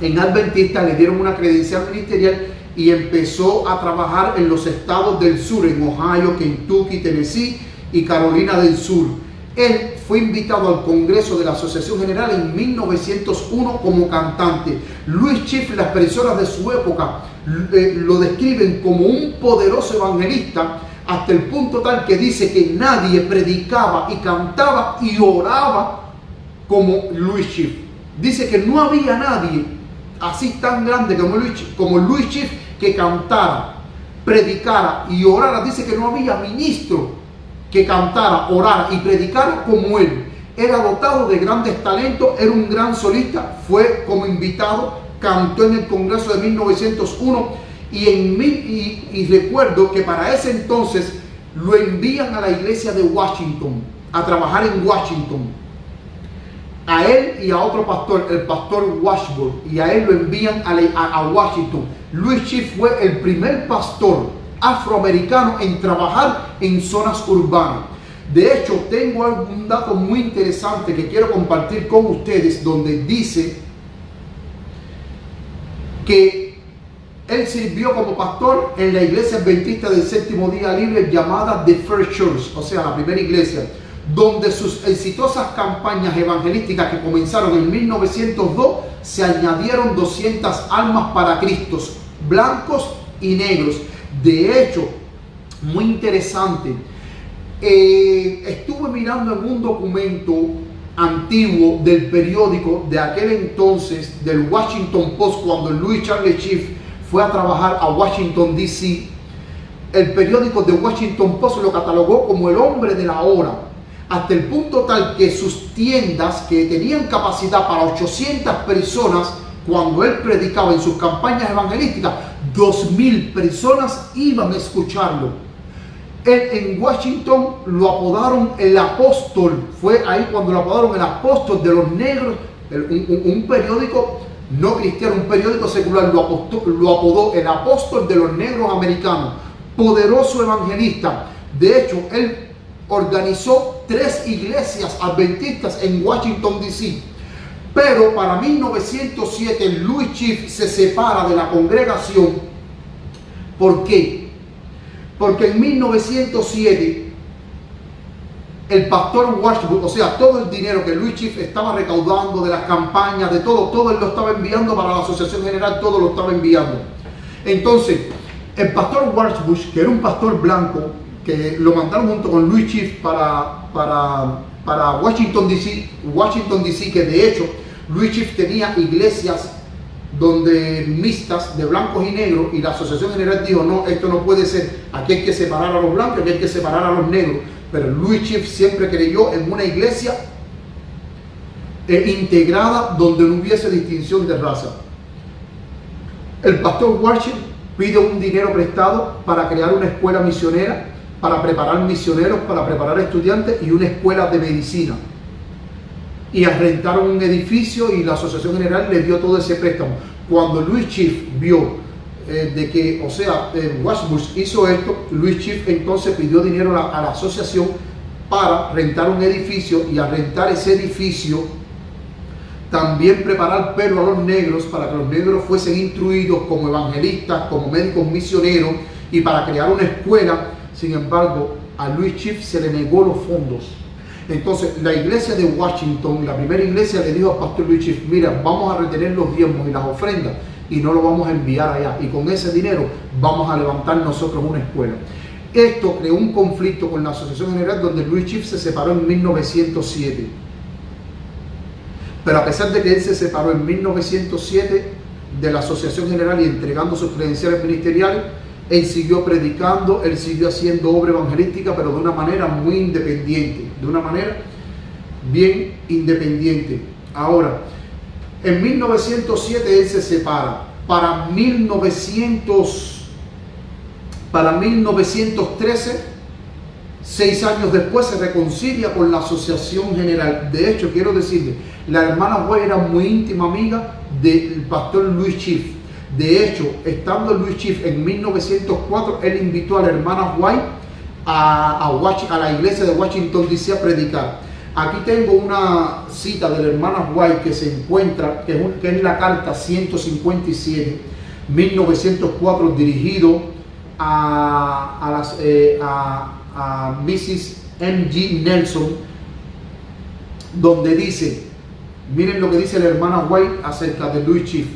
en adventista, le dieron una credencial ministerial y empezó a trabajar en los estados del sur, en Ohio, Kentucky, Tennessee y Carolina del Sur. Él fue invitado al Congreso de la Asociación General en 1901 como cantante. Louis Schiff, las personas de su época lo describen como un poderoso evangelista, hasta el punto tal que dice que nadie predicaba y cantaba y oraba como Louis Schiff. Dice que no había nadie así tan grande como Louis Schiff, que cantara, predicara y orara. Dice que no había ministro que cantara, orara y predicara como él. Era dotado de grandes talentos, era un gran solista, fue como invitado, cantó en el Congreso de 1901 y recuerdo que para ese entonces lo envían a la iglesia de Washington, a trabajar en Washington. A él y a otro pastor, el pastor Washburn, y a él lo envían a Washington. Louis Chief fue el primer pastor afroamericano en trabajar en zonas urbanas. De hecho, tengo un dato muy interesante que quiero compartir con ustedes, donde dice que él sirvió como pastor en la iglesia adventista del séptimo día libre llamada The First Church, o sea, la primera iglesia, donde sus exitosas campañas evangelísticas que comenzaron en 1902 se añadieron 200 almas para Cristo, blancos y negros. De hecho, muy interesante, estuve mirando en un documento antiguo del periódico de aquel entonces, del Washington Post, cuando Louis Charles Chief fue a trabajar a Washington DC. El periódico de Washington Post lo catalogó como el hombre de la hora, hasta el punto tal que sus tiendas, que tenían capacidad para 800 personas, cuando él predicaba en sus campañas evangelísticas, 2,000 personas iban a escucharlo. Él en Washington lo apodaron el apóstol, fue ahí cuando lo apodaron el apóstol de los negros. Un periódico no cristiano, un periódico secular, lo apodó el apóstol de los negros americanos, poderoso evangelista. De hecho, él organizó 3 iglesias adventistas en Washington DC. Pero para 1907 Louis Chief se separa de la congregación. ¿Por qué? Porque en 1907 el pastor Washburn, o sea, todo el dinero que Louis Chief estaba recaudando de las campañas, de todo él lo estaba enviando para la Asociación General, todo lo estaba enviando. Entonces, el pastor Washburn, que era un pastor blanco, que lo mandaron junto con Louis Chief para Washington DC, que de hecho Louis Chief tenía iglesias donde mixtas de blancos y negros, y la Asociación General dijo: no, esto no puede ser, aquí hay que separar a los blancos, aquí hay que separar a los negros. Pero Louis Chief siempre creyó en una iglesia integrada donde no hubiese distinción de raza. El pastor Washington pide un dinero prestado para crear una escuela misionera, para preparar misioneros, para preparar estudiantes y una escuela de medicina. Y rentaron un edificio y la Asociación General le dio todo ese préstamo. Cuando Louis Chief vio de que, o sea, Washburn hizo esto, Louis Chief entonces pidió dinero a la asociación para rentar un edificio, y al rentar ese edificio también preparar pelo a los negros para que los negros fuesen instruidos como evangelistas, como médicos misioneros, y para crear una escuela. Sin embargo, a Louis Chief se le negó los fondos. Entonces, la iglesia de Washington, la primera iglesia, le dijo al pastor Louis Chief: mira, vamos a retener los diezmos y las ofrendas y no lo vamos a enviar allá, y con ese dinero vamos a levantar nosotros una escuela. Esto creó un conflicto con la Asociación General, donde Louis Chief se separó en 1907. Pero a pesar de que él se separó en 1907 de la Asociación General y entregando sus credenciales ministeriales, él siguió predicando, él siguió haciendo obra evangelística, pero de una manera muy independiente, de una manera bien independiente. Ahora, en 1907 él se separa. Para 1913, 6 años después, se reconcilia con la Asociación General. De hecho, quiero decirle, la hermana White era muy íntima amiga del pastor Louis Chief. De hecho, estando Louis Chief en 1904, él invitó a la hermana White a la iglesia de Washington DC a predicar. Aquí tengo una cita de la hermana White que se encuentra, que es la carta 157, 1904, dirigido a Mrs. M.G. Nelson, donde dice, miren lo que dice la hermana White acerca de Louis Chief.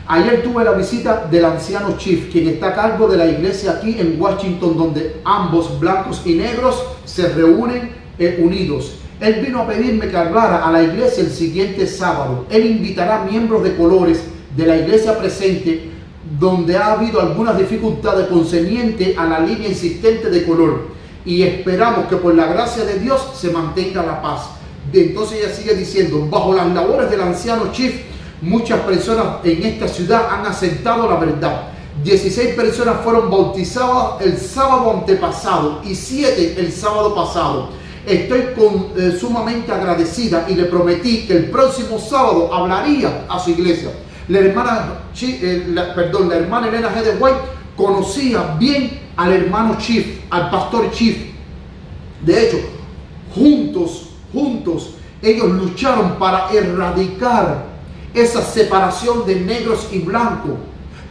Ayer tuve la visita del anciano Chief, quien está a cargo de la iglesia aquí en Washington, donde ambos, blancos y negros, se reúnen unidos. Él vino a pedirme que hablara a la iglesia el siguiente sábado. Él invitará miembros de colores de la iglesia presente, donde ha habido algunas dificultades concernientes a la línea insistente de color. y esperamos que por la gracia de Dios se mantenga la paz. Entonces ella sigue diciendo, bajo las labores del anciano Chief, muchas personas en esta ciudad han aceptado la verdad. 16 personas fueron bautizadas el sábado antepasado y 7 el sábado pasado. Estoy sumamente agradecida y le prometí que el próximo sábado hablaría a su iglesia. La hermana Elena G. de White conocía bien al hermano Chief, al pastor Chief. De hecho, juntos ellos lucharon para erradicar esa separación de negros y blancos,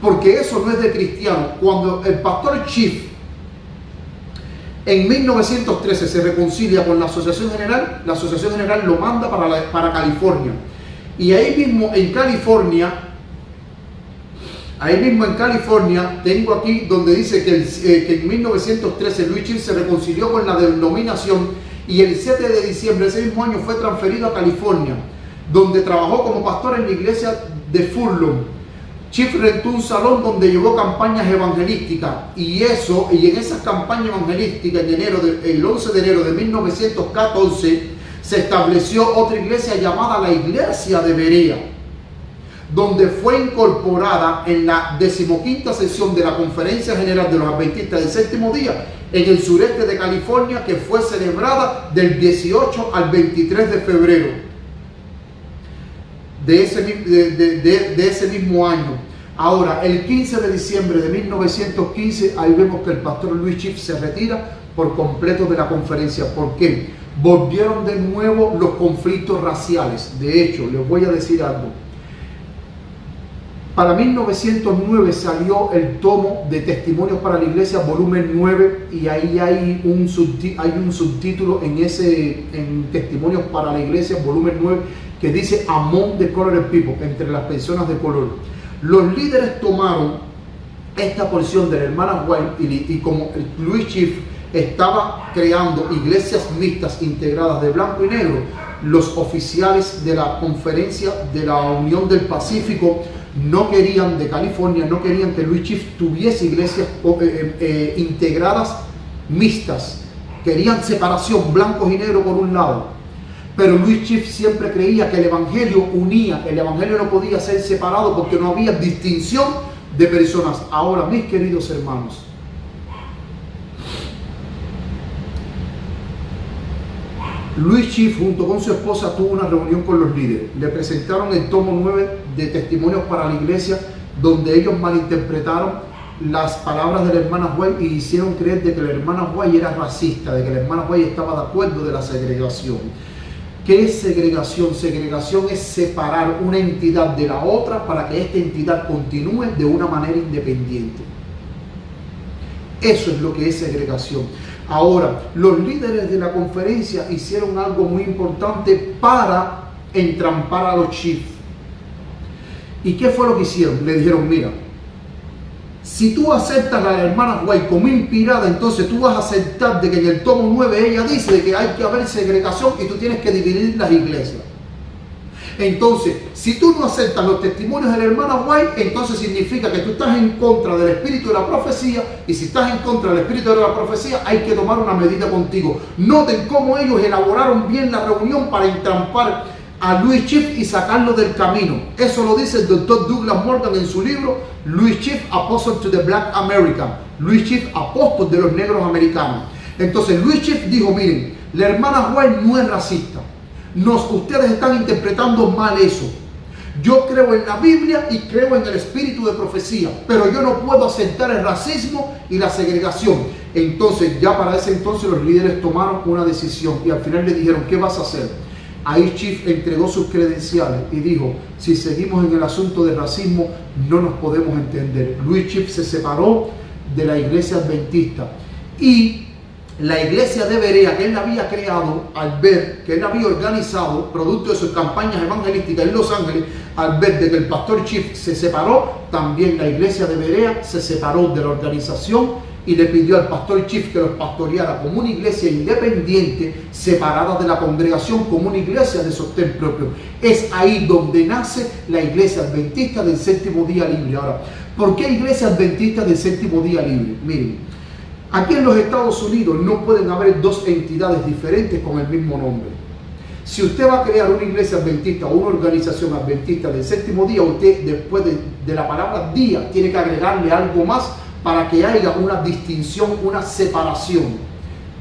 porque eso no es de cristiano. Cuando el pastor Chief en 1913 se reconcilia con la Asociación General lo manda para California, y ahí mismo en California tengo aquí donde dice que en 1913 Louis Chief se reconcilió con la denominación, y el 7 de diciembre de ese mismo año fue transferido a California, donde trabajó como pastor en la iglesia de Furlong. Chief rentó un salón donde llevó campañas evangelísticas, y en esas campañas evangelísticas el 11 de enero de 1914 se estableció otra iglesia llamada la Iglesia de Berea, donde fue incorporada en la 15ª sesión de la Conferencia General de los Adventistas del Séptimo Día en el sureste de California, que fue celebrada del 18 al 23 de febrero de ese mismo año. Ahora, el 15 de diciembre de 1915, ahí vemos que el pastor Louis Chief se retira por completo de la conferencia. ¿Por qué? Volvieron de nuevo los conflictos raciales. De hecho, les voy a decir algo. Para 1909 salió el tomo de Testimonios para la Iglesia, volumen 9, y ahí hay un subtítulo en Testimonios para la Iglesia, volumen 9, que dice Among the Colored People, entre las personas de color. Los líderes tomaron esta porción de la hermana White, y como Louis Chief estaba creando iglesias mixtas integradas de blanco y negro, los oficiales de la conferencia de la Unión del Pacífico de California no querían que Louis Chief tuviese iglesias integradas mixtas. Querían separación, blancos y negros por un lado. Pero Louis Chief siempre creía que el evangelio unía, el evangelio no podía ser separado porque no había distinción de personas. Ahora, mis queridos hermanos, Louis Chief junto con su esposa tuvo una reunión con los líderes. Le presentaron el tomo 9 de Testimonios para la Iglesia, donde ellos malinterpretaron las palabras de la hermana White y hicieron creer de que la hermana White era racista, de que la hermana White estaba de acuerdo de la segregación. ¿Qué es segregación? Segregación es separar una entidad de la otra para que esta entidad continúe de una manera independiente. Eso es lo que es segregación. Ahora, los líderes de la conferencia hicieron algo muy importante para entrampar a los Chiefs. ¿Y qué fue lo que hicieron? Le dijeron, mira, si tú aceptas a la hermana White como inspirada, entonces tú vas a aceptar de que en el tomo 9 ella dice de que hay que haber segregación y tú tienes que dividir las iglesias. Entonces, si tú no aceptas los testimonios de la hermana White, entonces significa que tú estás en contra del espíritu de la profecía, y si estás en contra del espíritu de la profecía, hay que tomar una medida contigo. Noten cómo ellos elaboraron bien la reunión para entrampar a Louis Chief y sacarlo del camino. Eso lo dice el doctor Douglas Morgan en su libro Louis Chief, Apostle to the Black American. Louis Chief, apóstol de los negros americanos. Entonces Louis Chief dijo, miren, la hermana White no es racista. Ustedes están interpretando mal eso. Yo creo en la Biblia y creo en el espíritu de profecía, pero yo no puedo aceptar el racismo y la segregación. Entonces, ya para ese entonces los líderes tomaron una decisión y al final le dijeron, ¿qué vas a hacer? Ahí Chief entregó sus credenciales y dijo, si seguimos en el asunto del racismo, no nos podemos entender. Louis Chief se separó de la iglesia adventista, y la iglesia de Berea, que él había creado, al ver que él había organizado, producto de sus campañas evangelísticas en Los Ángeles, al ver de que el pastor Chief se separó, también la iglesia de Berea se separó de la organización y le pidió al pastor Chief que los pastoreara como una iglesia independiente, separada de la congregación, como una iglesia de sostén propio. Es ahí donde nace la iglesia adventista del séptimo día libre. Ahora, ¿por qué iglesia adventista del séptimo día libre? Miren, Aquí en los Estados Unidos no pueden haber dos entidades diferentes con el mismo nombre. Si usted va a crear una iglesia adventista o una organización adventista del séptimo día, usted después de la palabra día tiene que agregarle algo más para que haya una distinción, una separación.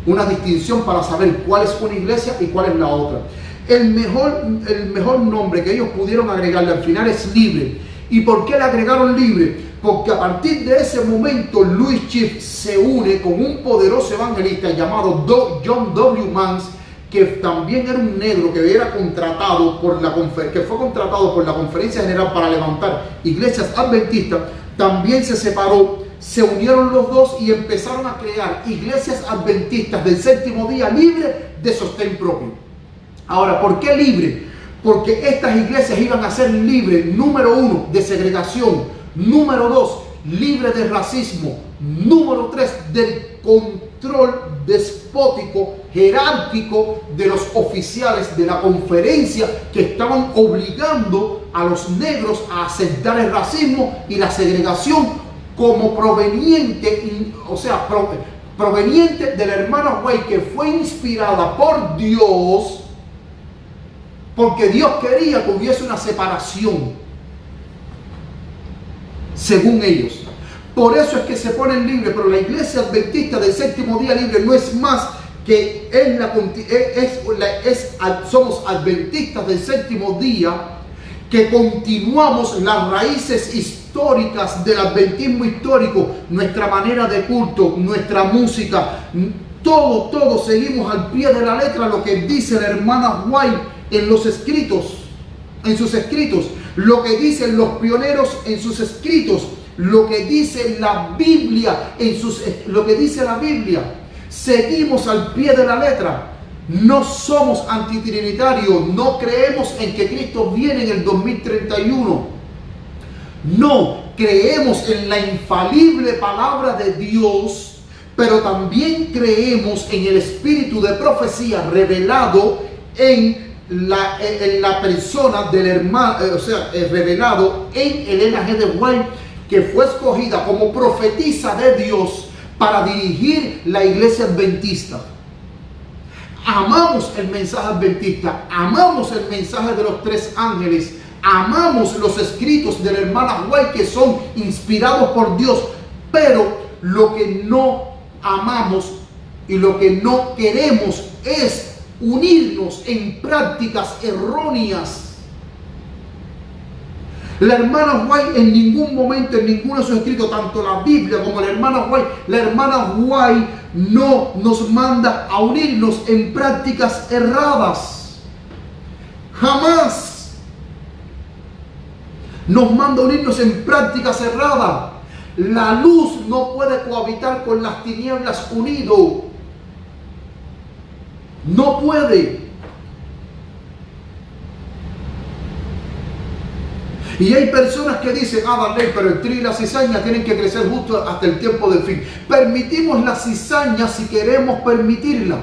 Una distinción para saber cuál es una iglesia y cuál es la otra. El mejor nombre que ellos pudieron agregarle al final es Libre. ¿Y por qué le agregaron Libre? Porque a partir de ese momento Louis Chief se une con un poderoso evangelista llamado John W. Mans, que también era un negro que era contratado que fue contratado por la Conferencia General para levantar iglesias adventistas. También se separó, se unieron los dos y empezaron a crear iglesias adventistas del séptimo día libre de sostén propio. Ahora, ¿por qué libre? Porque estas iglesias iban a ser libres, número 1, de segregación, número 2, libre de racismo, número 3, del control despótico, jerárquico de los oficiales de la conferencia que estaban obligando a los negros a aceptar el racismo y la segregación como proveniente, proveniente de la hermana White, que fue inspirada por Dios, porque Dios quería que hubiese una separación, según ellos. Por eso es que se ponen libres, pero la iglesia adventista del séptimo día libre no es más que somos adventistas del séptimo día, que continuamos las raíces históricas del adventismo histórico, nuestra manera de culto, nuestra música, todo seguimos al pie de la letra lo que dice la hermana White en sus escritos, lo que dicen los pioneros en sus escritos, lo que dice la Biblia lo que dice la Biblia. Seguimos al pie de la letra. No somos antitrinitarios, no creemos en que Cristo viene en el 2031. No, creemos en la infalible palabra de Dios, pero también creemos en el espíritu de profecía revelado en la persona del hermano, revelado en Elena G. de White, que fue escogida como profetisa de Dios para dirigir la iglesia adventista. Amamos el mensaje adventista, amamos el mensaje de los 3 ángeles, amamos los escritos de la hermana White que son inspirados por Dios, pero lo que no amamos y lo que no queremos es unirnos en prácticas erróneas. La hermana White en ningún momento, en ninguno de sus escritos, tanto la Biblia como la hermana White no nos manda a unirnos en prácticas erradas. Jamás nos manda a unirnos en prácticas erradas. La luz no puede cohabitar con las tinieblas unido. No puede. Y hay personas que dicen, Darley, pero el trigo y la cizaña tienen que crecer justo hasta el tiempo del fin. Permitimos la cizaña si queremos permitirla.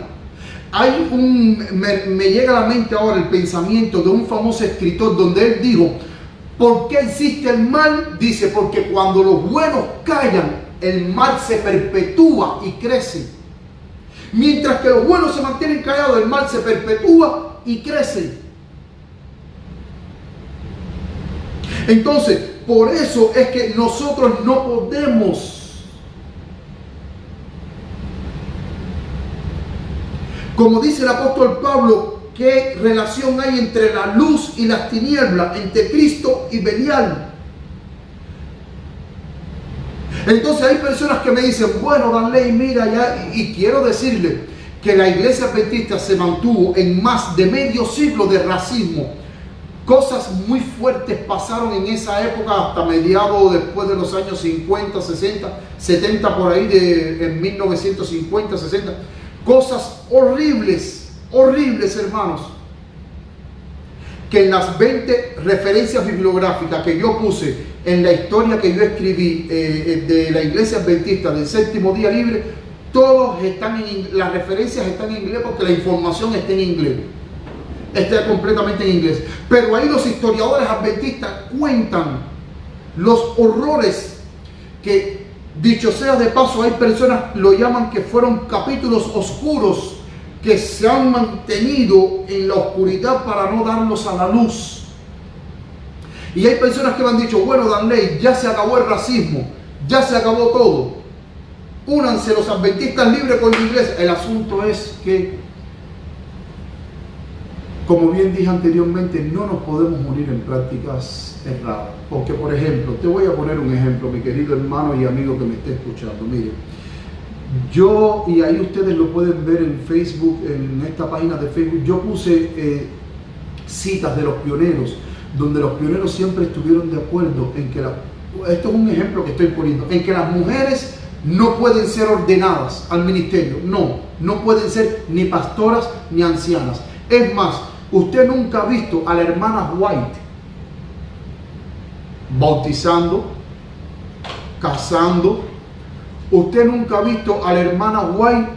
Me llega a la mente ahora el pensamiento de un famoso escritor donde él dijo, ¿por qué existe el mal? Dice, porque cuando los buenos callan, el mal se perpetúa y crece. Mientras que los buenos se mantienen callados, el mal se perpetúa y crece. Entonces, por eso es que nosotros no podemos, como dice el apóstol Pablo, ¿qué relación hay entre la luz y las tinieblas, entre Cristo y Belial? Entonces hay personas que me dicen, bueno, Darley, mira ya, y quiero decirle que la iglesia adventista se mantuvo en más de medio siglo de racismo. Cosas muy fuertes pasaron en esa época hasta mediados después de los años 50, 60, 70, por ahí en 1950, 60. Cosas horribles, horribles, hermanos. Que en las 20 referencias bibliográficas que yo puse en la historia que yo escribí de la iglesia adventista del séptimo día libre, todos están las referencias están en inglés porque la información está en inglés. Está completamente en inglés. Pero ahí los historiadores adventistas cuentan los horrores que Dicho sea de paso, hay personas lo llaman que fueron capítulos oscuros que se han mantenido en la oscuridad para no darlos a la luz. Y hay personas que me han dicho, bueno, Danley, ya se acabó el racismo, ya se acabó todo. Únanse los adventistas libres con la iglesia. El asunto es que, como bien dije anteriormente, no nos podemos unir en prácticas erradas. Porque, por ejemplo, te voy a poner un ejemplo, mi querido hermano y amigo que me esté escuchando. Mire, yo, y ahí ustedes lo pueden ver en Facebook, en esta página de Facebook, yo puse citas de los pioneros, donde los pioneros siempre estuvieron de acuerdo en que, esto es un ejemplo que estoy poniendo, en que las mujeres no pueden ser ordenadas al ministerio. No pueden ser ni pastoras ni ancianas. Es más, usted nunca ha visto a la hermana White bautizando, casando. Usted nunca ha visto a la hermana White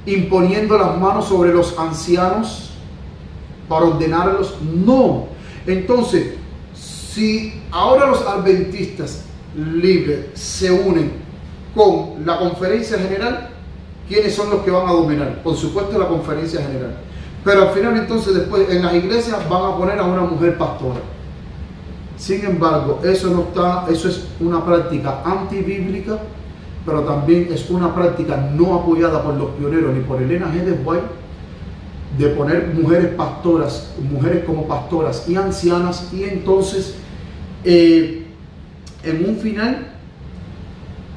imponiendo las manos sobre los ancianos para ordenarlos. No. Entonces, si ahora los adventistas libres se unen con la conferencia general, ¿quiénes son los que van a dominar? Por supuesto la conferencia general. Pero al final entonces después en las iglesias van a poner a una mujer pastora. Sin embargo, eso es una práctica antibíblica, pero también es una práctica no apoyada por los pioneros ni por Elena G. White, de poner mujeres pastoras, mujeres como pastoras y ancianas, y entonces en un final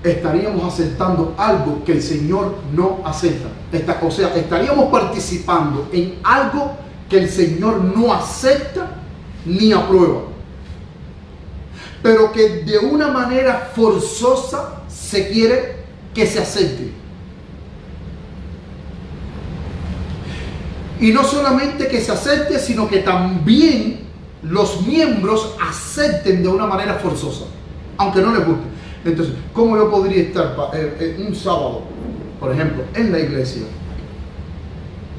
estaríamos aceptando algo que el Señor no acepta. O sea, estaríamos participando en algo que el Señor no acepta ni aprueba, pero que de una manera forzosa se quiere que se acepte. Y no solamente que se acepte, sino que también los miembros acepten de una manera forzosa, aunque no les guste. Entonces, ¿cómo yo podría estar un sábado, por ejemplo, en la iglesia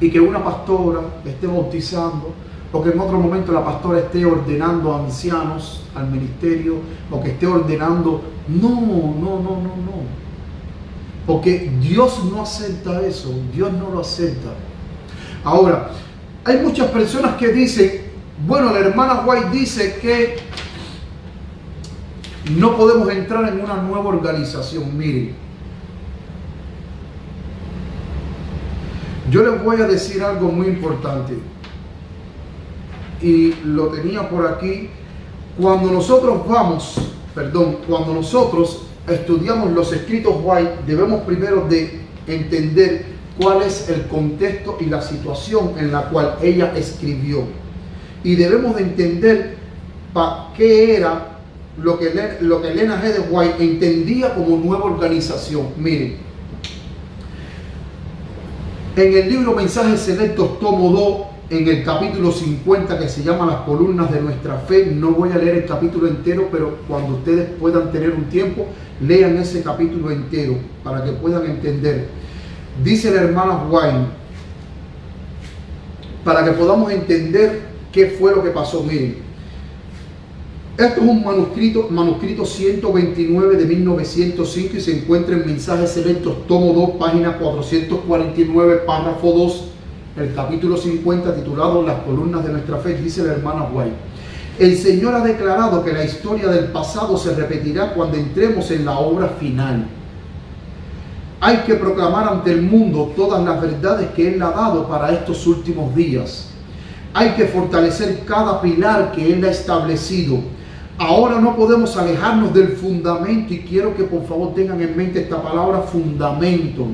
y que una pastora esté bautizando, o que en otro momento la pastora esté ordenando a ancianos al ministerio, o que esté ordenando? No. Porque Dios no acepta eso, Dios no lo acepta. Ahora, hay muchas personas que dicen, bueno, la hermana White dice que no podemos entrar en una nueva organización. Miren, yo les voy a decir algo muy importante, y lo tenía por aquí. Cuando nosotros estudiamos los escritos White, debemos primero de entender cuál es el contexto y la situación en la cual ella escribió, y debemos de entender qué era lo que Elena G. White entendía como nueva organización. Miren, en el libro Mensajes Selectos, tomo 2, en el capítulo 50, que se llama Las columnas de nuestra fe, no voy a leer el capítulo entero, pero cuando ustedes puedan tener un tiempo, lean ese capítulo entero para que puedan entender. Dice la hermana White, para que podamos entender qué fue lo que pasó. Miren, esto es un manuscrito 129 de 1905, y se encuentra en Mensajes Selectos, tomo 2, página 449, párrafo 2, el capítulo 50, titulado Las columnas de nuestra fe. Dice la hermana White: el Señor ha declarado que la historia del pasado se repetirá cuando entremos en la obra final. Hay que proclamar ante el mundo todas las verdades que Él ha dado para estos últimos días. Hay que fortalecer cada pilar que Él ha establecido. Ahora no podemos alejarnos del fundamento, y quiero que por favor tengan en mente esta palabra, fundamento,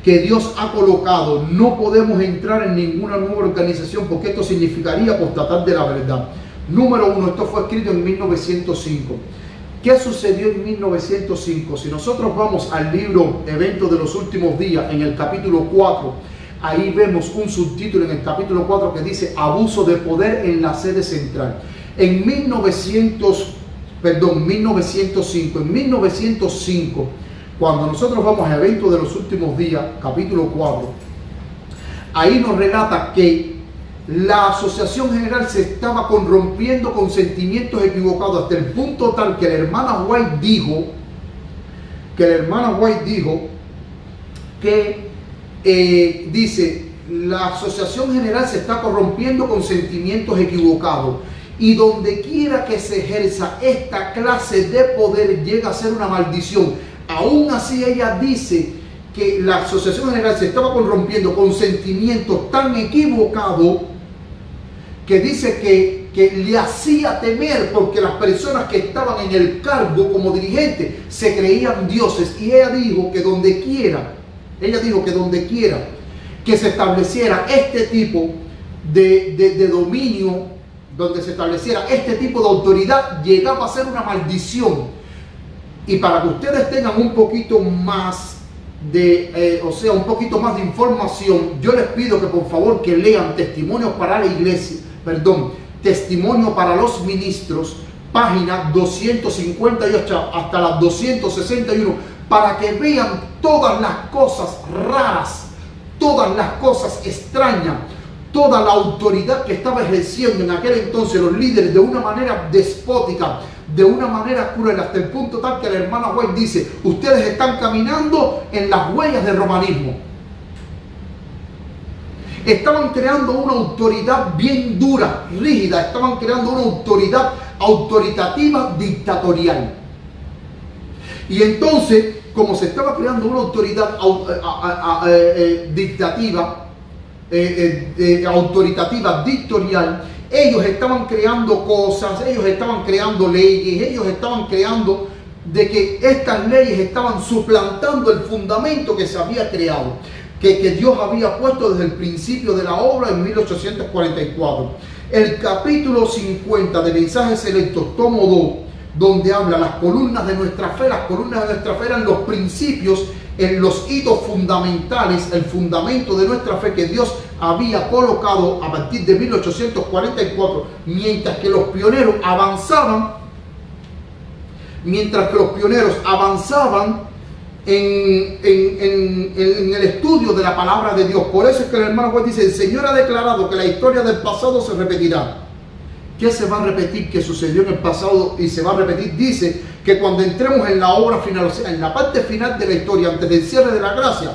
que Dios ha colocado. No podemos entrar en ninguna nueva organización, porque esto significaría apostatar de la verdad. Número 1, esto fue escrito en 1905. ¿Qué sucedió en 1905? Si nosotros vamos al libro Eventos de los Últimos Días, en el capítulo 4, ahí vemos un subtítulo en el capítulo 4 que dice abuso de poder en la sede central. En 1905, cuando nosotros vamos a Eventos de los Últimos Días, capítulo 4, ahí nos relata que la asociación general se estaba corrompiendo con sentimientos equivocados, hasta el punto tal que la hermana White dijo que la hermana White dijo que dice, la asociación general se está corrompiendo con sentimientos equivocados y donde quiera que se ejerza esta clase de poder llega a ser una maldición. Aún así ella dice que la asociación general se estaba corrompiendo con sentimientos tan equivocados que dice que le hacía temer, porque las personas que estaban en el cargo como dirigentes se creían dioses. Y ella dijo que donde quiera que se estableciera este tipo de dominio, donde se estableciera este tipo de autoridad, llegaba a ser una maldición. Y para que ustedes tengan un poquito más un poquito más de información, yo les pido que por favor que lean Testimonios para la Iglesia, Testimonio para los Ministros, página 258 hasta las 261, para que vean todas las cosas raras, todas las cosas extrañas, toda la autoridad que estaba ejerciendo en aquel entonces los líderes de una manera despótica, de una manera cruel, hasta el punto tal que la hermana White dice, ustedes están caminando en las huellas del romanismo. Estaban creando una autoridad bien dura, rígida, estaban creando una autoridad autoritativa, dictatorial. Y entonces, como se estaba creando una autoridad autoritativa, dictatorial, ellos estaban creando cosas, ellos estaban creando leyes, ellos estaban creando de que estas leyes estaban suplantando el fundamento que se había creado, que Dios había puesto desde el principio de la obra en 1844. El capítulo 50 de Mensajes Selectos, tomo 2, donde habla las columnas de nuestra fe. Las columnas de nuestra fe eran los principios, en los hitos fundamentales, el fundamento de nuestra fe que Dios había colocado a partir de 1844, mientras que los pioneros avanzaban, en el estudio de la palabra de Dios. Por eso es que el hermano Juan dice, el Señor ha declarado que la historia del pasado se repetirá. ¿Qué se va a repetir que sucedió en el pasado y se va a repetir? Dice que cuando entremos en la obra final, o sea, en la parte final de la historia, antes del cierre de la gracia,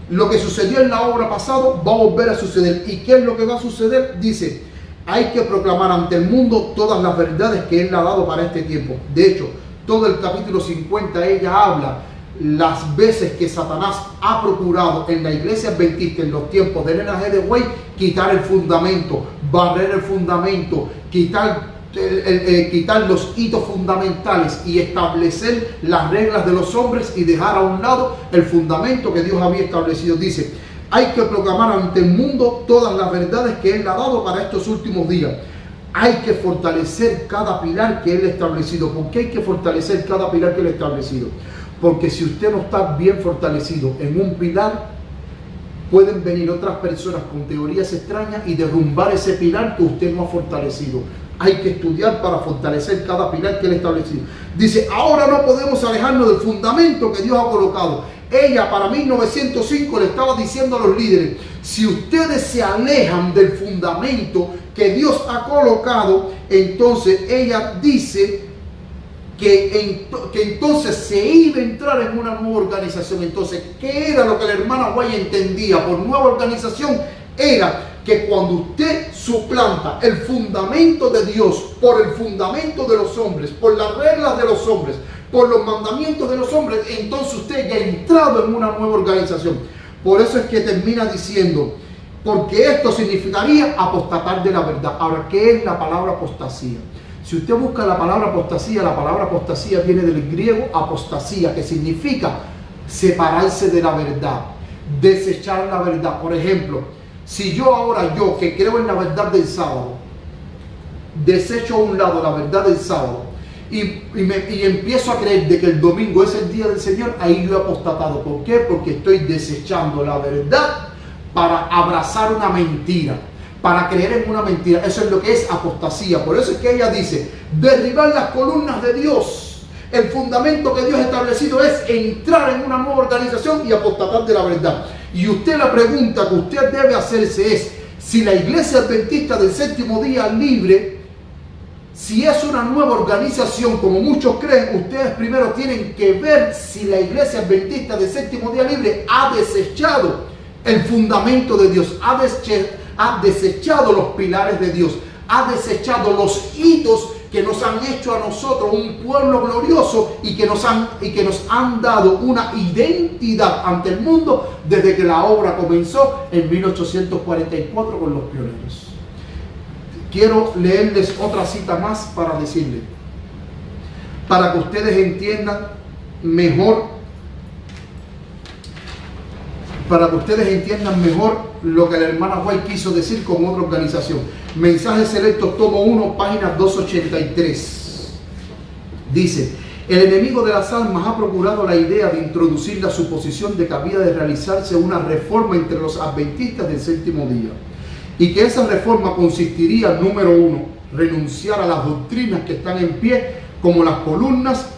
lo que sucedió en la obra pasado va a volver a suceder. ¿Y qué es lo que va a suceder? Dice, hay que proclamar ante el mundo todas las verdades que Él ha dado para este tiempo. De hecho, todo el capítulo 50 ella habla las veces que Satanás ha procurado en la iglesia adventista en los tiempos de Elena G. White quitar el fundamento, barrer el fundamento, quitar los hitos fundamentales y establecer las reglas de los hombres y dejar a un lado el fundamento que Dios había establecido. Dice, hay que proclamar ante el mundo todas las verdades que Él ha dado para estos últimos días. Hay que fortalecer cada pilar que Él ha establecido. ¿Por qué hay que fortalecer cada pilar que Él ha establecido? Porque si usted no está bien fortalecido en un pilar, pueden venir otras personas con teorías extrañas y derrumbar ese pilar que usted no ha fortalecido. Hay que estudiar para fortalecer cada pilar que Él ha establecido. Dice, ahora no podemos alejarnos del fundamento que Dios ha colocado. Ella para 1905 le estaba diciendo a los líderes, si ustedes se alejan del fundamento que Dios ha colocado, entonces ella dice que entonces se iba a entrar en una nueva organización. Entonces, ¿qué era lo que la hermana White entendía por nueva organización? Era que cuando usted suplanta el fundamento de Dios por el fundamento de los hombres, por las reglas de los hombres, por los mandamientos de los hombres, entonces usted ya ha entrado en una nueva organización. Por eso es que termina diciendo, porque esto significaría apostatar de la verdad. Ahora, ¿qué es la palabra apostasía? Si usted busca la palabra apostasía viene del griego apostasía, que significa separarse de la verdad, desechar la verdad. Por ejemplo, si yo que creo en la verdad del sábado, desecho a un lado la verdad del sábado y empiezo a creer de que el domingo es el día del Señor, ahí yo he apostatado. ¿Por qué? Porque estoy desechando la verdad para abrazar una mentira, para creer en una mentira. Eso es lo que es apostasía. Por eso es que ella dice, derribar las columnas de Dios. El fundamento que Dios ha establecido es entrar en una nueva organización y apostatar de la verdad. Y usted, la pregunta que usted debe hacerse es, si la iglesia adventista del séptimo día libre Si es una nueva organización, como muchos creen, ustedes primero tienen que ver si la Iglesia Adventista del Séptimo Día Libre ha desechado el fundamento de Dios, ha desechado los pilares de Dios, ha desechado los hitos que nos han hecho a nosotros un pueblo glorioso y que nos han dado una identidad ante el mundo desde que la obra comenzó en 1844 con los pioneros. Quiero leerles otra cita más para decirles, para que ustedes entiendan mejor, lo que la hermana White quiso decir con otra organización. Mensajes Selectos, tomo 1, página 283. Dice: el enemigo de las almas ha procurado la idea de introducir la suposición de que había de realizarse una reforma entre los adventistas del séptimo día, y que esa reforma consistiría, número 1, renunciar a las doctrinas que están en pie como las columnas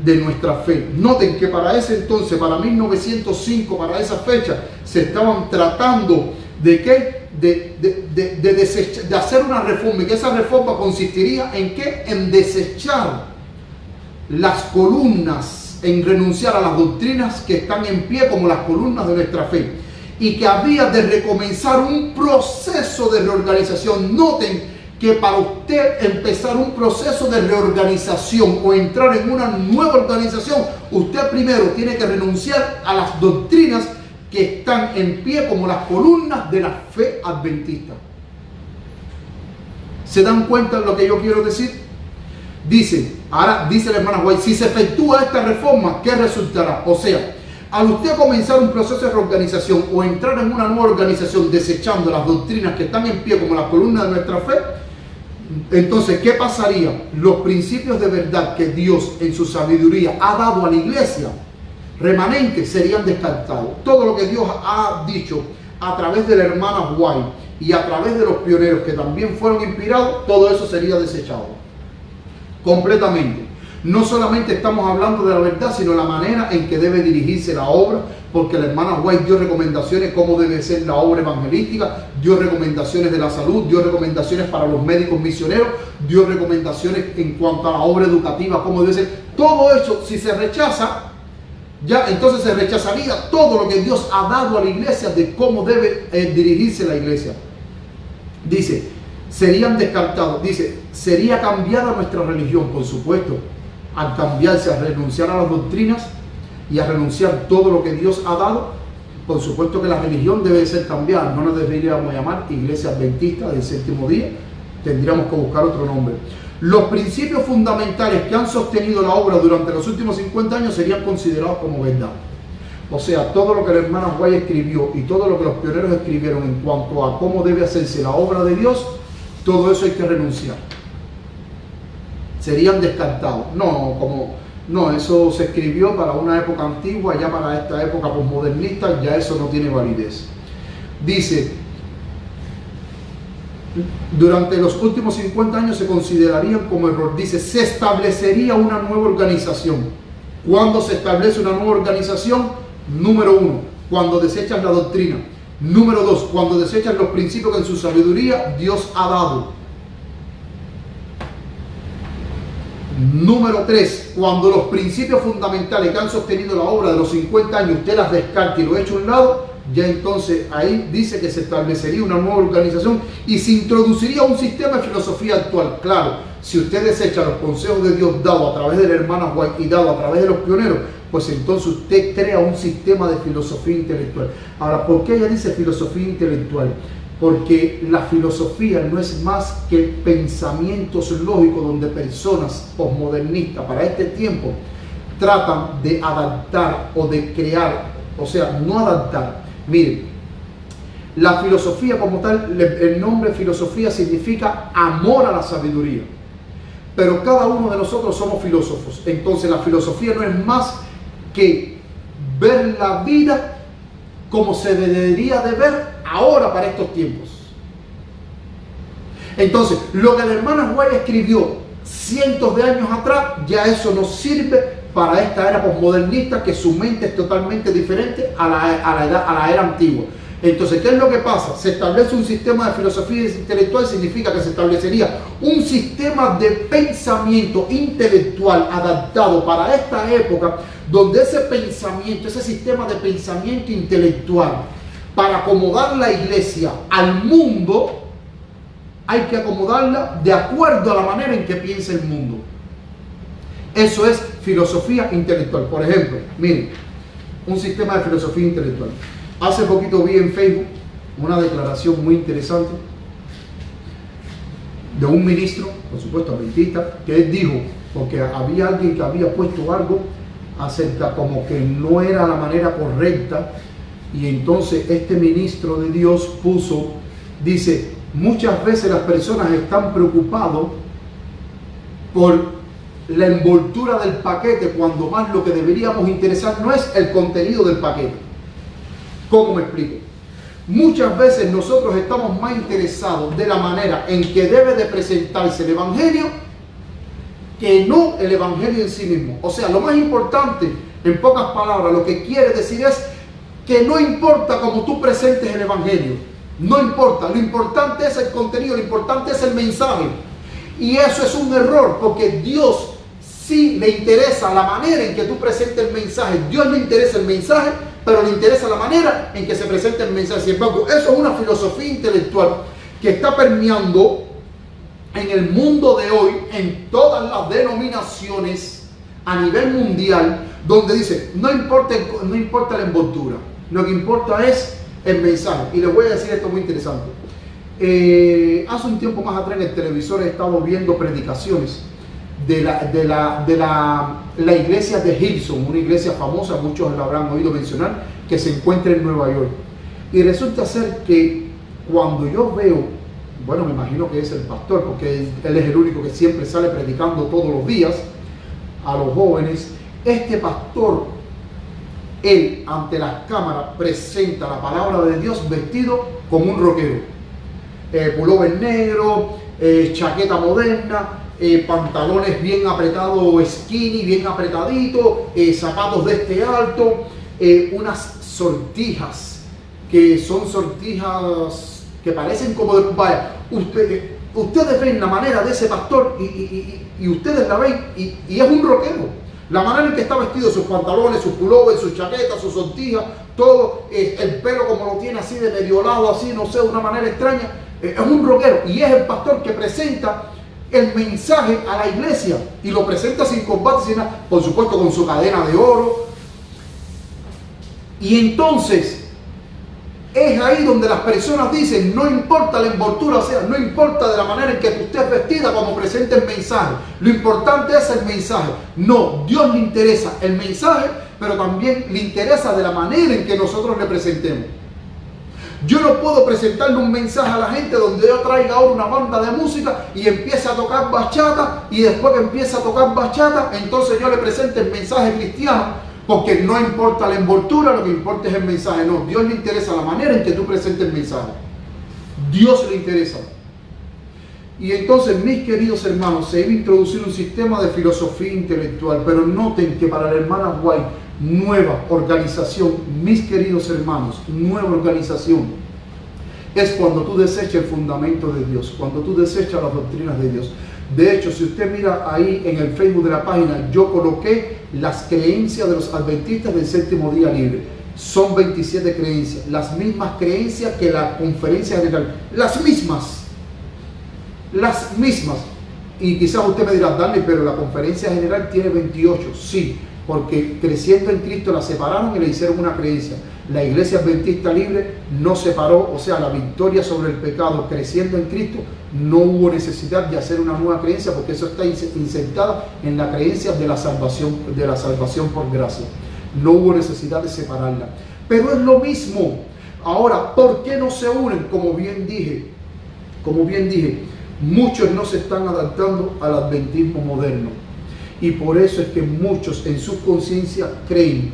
de nuestra fe. Noten que para ese entonces, para 1905, para esa fecha, se estaban tratando de ¿qué? De hacer una reforma, y que esa reforma consistiría en ¿qué? En desechar las columnas, en renunciar a las doctrinas que están en pie como las columnas de nuestra fe, y que había de recomenzar un proceso de reorganización. Noten que para usted empezar un proceso de reorganización o entrar en una nueva organización, usted primero tiene que renunciar a las doctrinas que están en pie como las columnas de la fe adventista. ¿Se dan cuenta de lo que yo quiero decir? Dice la hermana White, si se efectúa esta reforma, ¿qué resultará? O sea, al usted comenzar un proceso de reorganización o entrar en una nueva organización desechando las doctrinas que están en pie como las columnas de nuestra fe, entonces, ¿qué pasaría? Los principios de verdad que Dios en su sabiduría ha dado a la iglesia remanentes serían descartados. Todo lo que Dios ha dicho a través de la hermana White y a través de los pioneros que también fueron inspirados, todo eso sería desechado completamente. No solamente estamos hablando de la verdad, sino la manera en que debe dirigirse la obra, porque la hermana White dio recomendaciones cómo debe ser la obra evangelística, dio recomendaciones de la salud, dio recomendaciones para los médicos misioneros, dio recomendaciones en cuanto a la obra educativa, cómo debe ser. Todo eso, si se rechaza, ya entonces se rechazaría todo lo que Dios ha dado a la iglesia de cómo debe dirigirse la iglesia. Dice, serían descartados, dice, sería cambiada nuestra religión, por supuesto. Al cambiarse, a renunciar a las doctrinas y a renunciar todo lo que Dios ha dado, por supuesto que la religión debe ser cambiada. No nos deberíamos llamar Iglesia Adventista del Séptimo Día, tendríamos que buscar otro nombre. Los principios fundamentales que han sostenido la obra durante los últimos 50 años serían considerados como verdad. O sea, todo lo que la hermana White escribió y todo lo que los pioneros escribieron en cuanto a cómo debe hacerse la obra de Dios, todo eso hay que renunciar. Serían descartados. No, eso se escribió para una época antigua, ya para esta época posmodernista, ya eso no tiene validez. Dice, durante los últimos 50 años se considerarían como error. Dice, se establecería una nueva organización. ¿Cuándo se establece una nueva organización? Número 1, cuando desechas la doctrina. Número 2, cuando desechas los principios que en su sabiduría Dios ha dado. Número 3, cuando los principios fundamentales que han sostenido la obra de los 50 años usted las descarta y lo echa a un lado, ya entonces ahí dice que se establecería una nueva organización y se introduciría un sistema de filosofía actual. Claro, si usted desecha los consejos de Dios dados a través de la hermana White y dados a través de los pioneros, pues entonces usted crea un sistema de filosofía intelectual. Ahora, ¿por qué ella dice filosofía intelectual? Porque la filosofía no es más que pensamientos lógicos donde personas posmodernistas para este tiempo tratan de adaptar o de crear, o sea, no adaptar. Miren, la filosofía como tal, el nombre filosofía significa amor a la sabiduría. Pero cada uno de nosotros somos filósofos. Entonces la filosofía no es más que ver la vida como se debería de ver ahora para estos tiempos. Entonces, lo que la hermana White escribió cientos de años atrás, ya eso no sirve para esta era posmodernista, que su mente es totalmente diferente a la era antigua. Entonces, ¿qué es lo que pasa? Se establece un sistema de filosofía intelectual, significa que se establecería un sistema de pensamiento intelectual adaptado para esta época, donde ese pensamiento, ese sistema de pensamiento intelectual, para acomodar la iglesia al mundo, hay que acomodarla de acuerdo a la manera en que piensa el mundo. Eso es filosofía intelectual. Por ejemplo, miren, un sistema de filosofía intelectual. Hace poquito vi en Facebook una declaración muy interesante de un ministro, por supuesto adventista, que él dijo, porque había alguien que había puesto algo acerca como que no era la manera correcta, y entonces este ministro de Dios puso, dice, muchas veces las personas están preocupados por la envoltura del paquete, cuando más lo que deberíamos interesar no es el contenido del paquete. ¿Cómo me explico? Muchas veces nosotros estamos más interesados de la manera en que debe de presentarse el Evangelio que no el Evangelio en sí mismo. O sea, lo más importante, en pocas palabras, lo que quiere decir es que no importa cómo tú presentes el Evangelio, no importa, lo importante es el contenido, lo importante es el mensaje. Y eso es un error, porque Dios sí le interesa la manera en que tú presentes el mensaje. Dios le interesa el mensaje, pero le interesa la manera en que se presenta el mensaje. Sin embargo, eso es una filosofía intelectual que está permeando en el mundo de hoy, en todas las denominaciones a nivel mundial, donde dice, no importa la envoltura, lo que importa es el mensaje. Y les voy a decir esto muy interesante. Hace un tiempo más atrás en el televisor he estado viendo predicaciones de la iglesia de Hillsong, una iglesia famosa, muchos la habrán oído mencionar, que se encuentra en Nueva York. Y resulta ser que cuando yo veo, bueno, me imagino que es el pastor, porque él es el único que siempre sale predicando todos los días a los jóvenes, este pastor, él ante las cámaras presenta la palabra de Dios vestido como un rockero, pullover negro, chaqueta moderna, pantalones bien apretados, skinny, bien apretaditos, zapatos de este alto, unas sortijas, que son sortijas que parecen como de... Vaya, ustedes ven la manera de ese pastor y ustedes la ven y es un rockero. La manera en que está vestido, sus pantalones, sus pullovers, sus chaquetas, sus sortijas, todo, el pelo como lo tiene así de medio lado, así, no sé, de una manera extraña, es un rockero. Y es el pastor que presenta el mensaje a la iglesia y lo presenta sin combate, sin nada, por supuesto con su cadena de oro. Y entonces es ahí donde las personas dicen, no importa la envoltura, o sea, no importa de la manera en que tú estés vestida, como presenta el mensaje, lo importante es el mensaje. No, Dios le interesa el mensaje, pero también le interesa de la manera en que nosotros le presentemos. Yo no puedo presentarle un mensaje a la gente donde yo traiga ahora una banda de música y empiece a tocar bachata, y después que empiece a tocar bachata, entonces yo le presente el mensaje cristiano, porque no importa la envoltura, lo que importa es el mensaje. No, Dios le interesa la manera en que tú presentes el mensaje. Dios le interesa. Y entonces, mis queridos hermanos, se iba a introducir un sistema de filosofía intelectual, pero noten que para la hermana White, nueva organización, mis queridos hermanos, nueva organización, es cuando tú desechas el fundamento de Dios, cuando tú desechas las doctrinas de Dios. De hecho, si usted mira ahí en el Facebook de la página, yo coloqué las creencias de los adventistas del séptimo día libre. Son 27 creencias, las mismas creencias que la conferencia general, las mismas. Y quizás usted me dirá, Dale, pero la conferencia general tiene 28. Sí, porque creciendo en Cristo la separaron y le hicieron una creencia. La iglesia adventista libre no separó, o sea, la victoria sobre el pecado, creciendo en Cristo, no hubo necesidad de hacer una nueva creencia, porque eso está insertada en la creencia de la salvación por gracia. No hubo necesidad de separarla. Pero es lo mismo. Ahora, ¿por qué no se unen? Como bien dije, muchos no se están adaptando al adventismo moderno. Y por eso es que muchos en su conciencia creen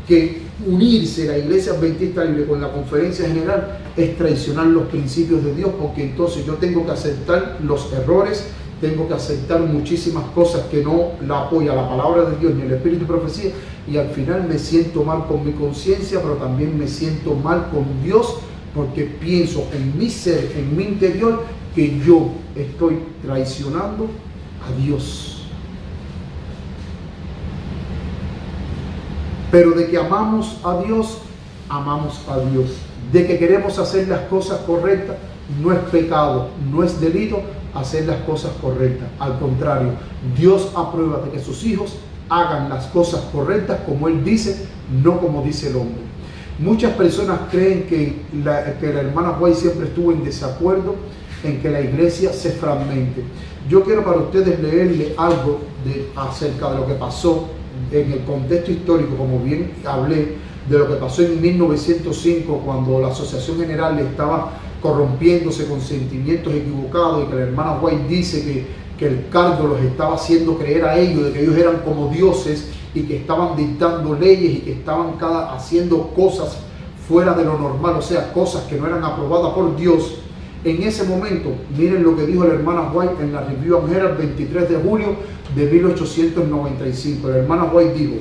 que unirse a la iglesia adventista libre con la conferencia general es traicionar los principios de Dios, porque entonces yo tengo que aceptar los errores, tengo que aceptar muchísimas cosas que no la apoya la palabra de Dios ni el Espíritu de profecía, y al final me siento mal con mi conciencia, pero también me siento mal con Dios, porque pienso en mi ser, en mi interior, que yo estoy traicionando a Dios. Pero de que amamos a Dios, amamos a Dios. De que queremos hacer las cosas correctas, no es pecado, no es delito hacer las cosas correctas. Al contrario, Dios aprueba de que sus hijos hagan las cosas correctas como Él dice, no como dice el hombre. Muchas personas creen que la hermana White siempre estuvo en desacuerdo en que la iglesia se fragmente. Yo quiero para ustedes leerle algo acerca de lo que pasó en el contexto histórico, como bien hablé, de lo que pasó en 1905, cuando la Asociación General estaba corrompiéndose con sentimientos equivocados, y que la hermana White dice que el cargo los estaba haciendo creer a ellos de que ellos eran como dioses y que estaban dictando leyes y que estaban haciendo cosas fuera de lo normal, o sea, cosas que no eran aprobadas por Dios. En ese momento, miren lo que dijo la hermana White en la Review and Herald 23 de julio de 1895. La hermana White dijo: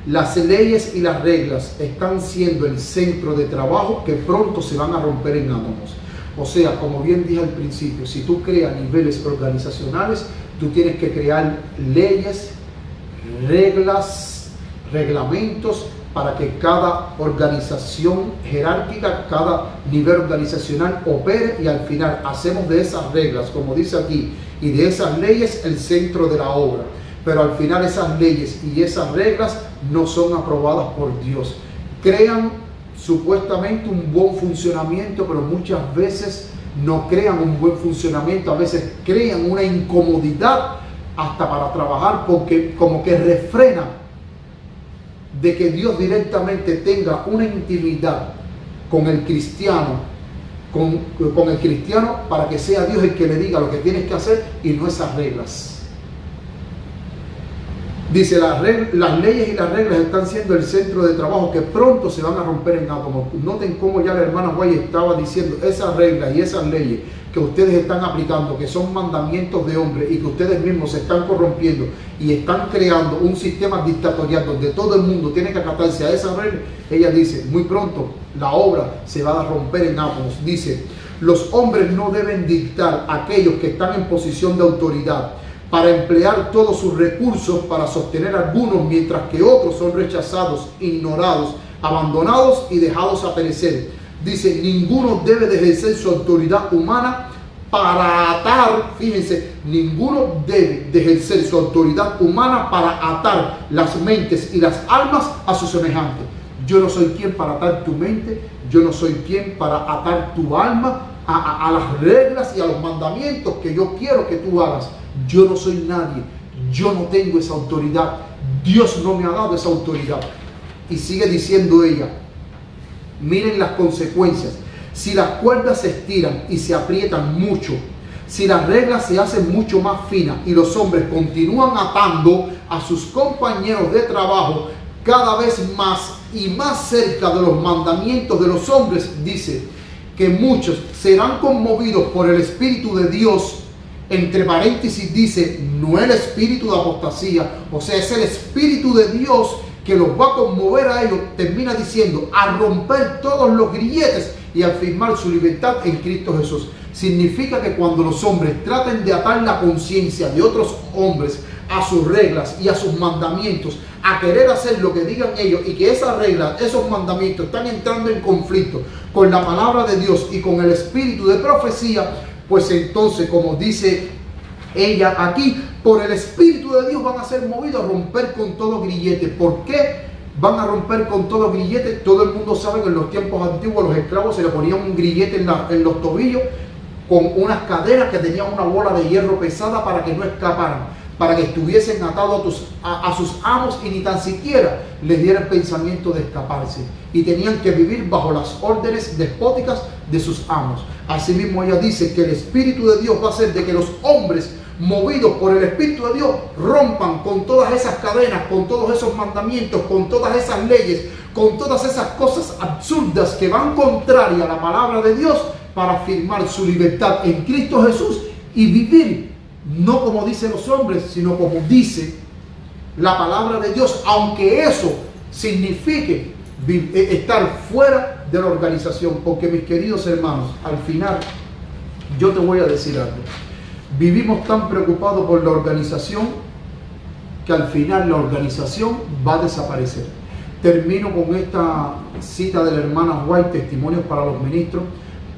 las leyes y las reglas están siendo el centro de trabajo que pronto se van a romper en átomos. O sea, como bien dije al principio, si tú creas niveles organizacionales, tú tienes que crear leyes, reglas, reglamentos, para que cada organización jerárquica, cada nivel organizacional opere, y al final hacemos de esas reglas, como dice aquí, y de esas leyes el centro de la obra. Pero al final esas leyes y esas reglas no son aprobadas por Dios. Crean supuestamente un buen funcionamiento, pero muchas veces no crean un buen funcionamiento, a veces crean una incomodidad hasta para trabajar, porque como que refrenan de que Dios directamente tenga una intimidad con el cristiano, con el cristiano, para que sea Dios el que le diga lo que tienes que hacer y no esas reglas. Dice, las leyes y las reglas están siendo el centro de trabajo que pronto se van a romper en átomos. Noten cómo ya la hermana White estaba diciendo, esas reglas y esas leyes que ustedes están aplicando, que son mandamientos de hombre y que ustedes mismos se están corrompiendo y están creando un sistema dictatorial donde todo el mundo tiene que acatarse a esas reglas. Ella dice, muy pronto la obra se va a romper en átomos. Dice, los hombres no deben dictar a aquellos que están en posición de autoridad para emplear todos sus recursos para sostener a algunos, mientras que otros son rechazados, ignorados, abandonados y dejados a perecer. Dice, ninguno debe de ejercer su autoridad humana para atar, fíjense, ninguno debe de ejercer su autoridad humana para atar las mentes y las almas a su semejante. Yo no soy quien para atar tu mente, yo no soy quien para atar tu alma a las reglas y a los mandamientos que yo quiero que tú hagas. Yo no soy nadie, yo no tengo esa autoridad, Dios no me ha dado esa autoridad. Y sigue diciendo ella, miren las consecuencias. Si las cuerdas se estiran y se aprietan mucho, si las reglas se hacen mucho más finas y los hombres continúan atando a sus compañeros de trabajo cada vez más y más cerca de los mandamientos de los hombres, dice que muchos serán conmovidos por el Espíritu de Dios. Entre paréntesis dice, no el espíritu de apostasía, o sea, es el Espíritu de Dios que los va a conmover a ellos. Termina diciendo, a romper todos los grilletes y a firmar su libertad en Cristo Jesús. Significa que cuando los hombres traten de atar la conciencia de otros hombres a sus reglas y a sus mandamientos, a querer hacer lo que digan ellos, y que esas reglas, esos mandamientos están entrando en conflicto con la palabra de Dios y con el espíritu de profecía, pues entonces, como dice ella aquí, por el Espíritu de Dios van a ser movidos a romper con todo grillete. ¿Por qué van a romper con todo grillete? Todo el mundo sabe que en los tiempos antiguos los esclavos se le ponían un grillete en los tobillos con unas cadenas que tenían una bola de hierro pesada para que no escaparan, para que estuviesen atados a sus amos y ni tan siquiera les diera el pensamiento de escaparse. Y tenían que vivir bajo las órdenes despóticas de sus amos. Asimismo, ella dice que el Espíritu de Dios va a hacer de que los hombres, movidos por el Espíritu de Dios, rompan con todas esas cadenas, con todos esos mandamientos, con todas esas leyes, con todas esas cosas absurdas que van contrarias a la palabra de Dios, para firmar su libertad en Cristo Jesús y vivir no como dicen los hombres, sino como dice la palabra de Dios, aunque eso signifique estar fuera de la organización, porque mis queridos hermanos, al final yo te voy a decir algo. Vivimos tan preocupados por la organización que al final la organización va a desaparecer. Termino con esta cita de la hermana White, Testimonios para los Ministros,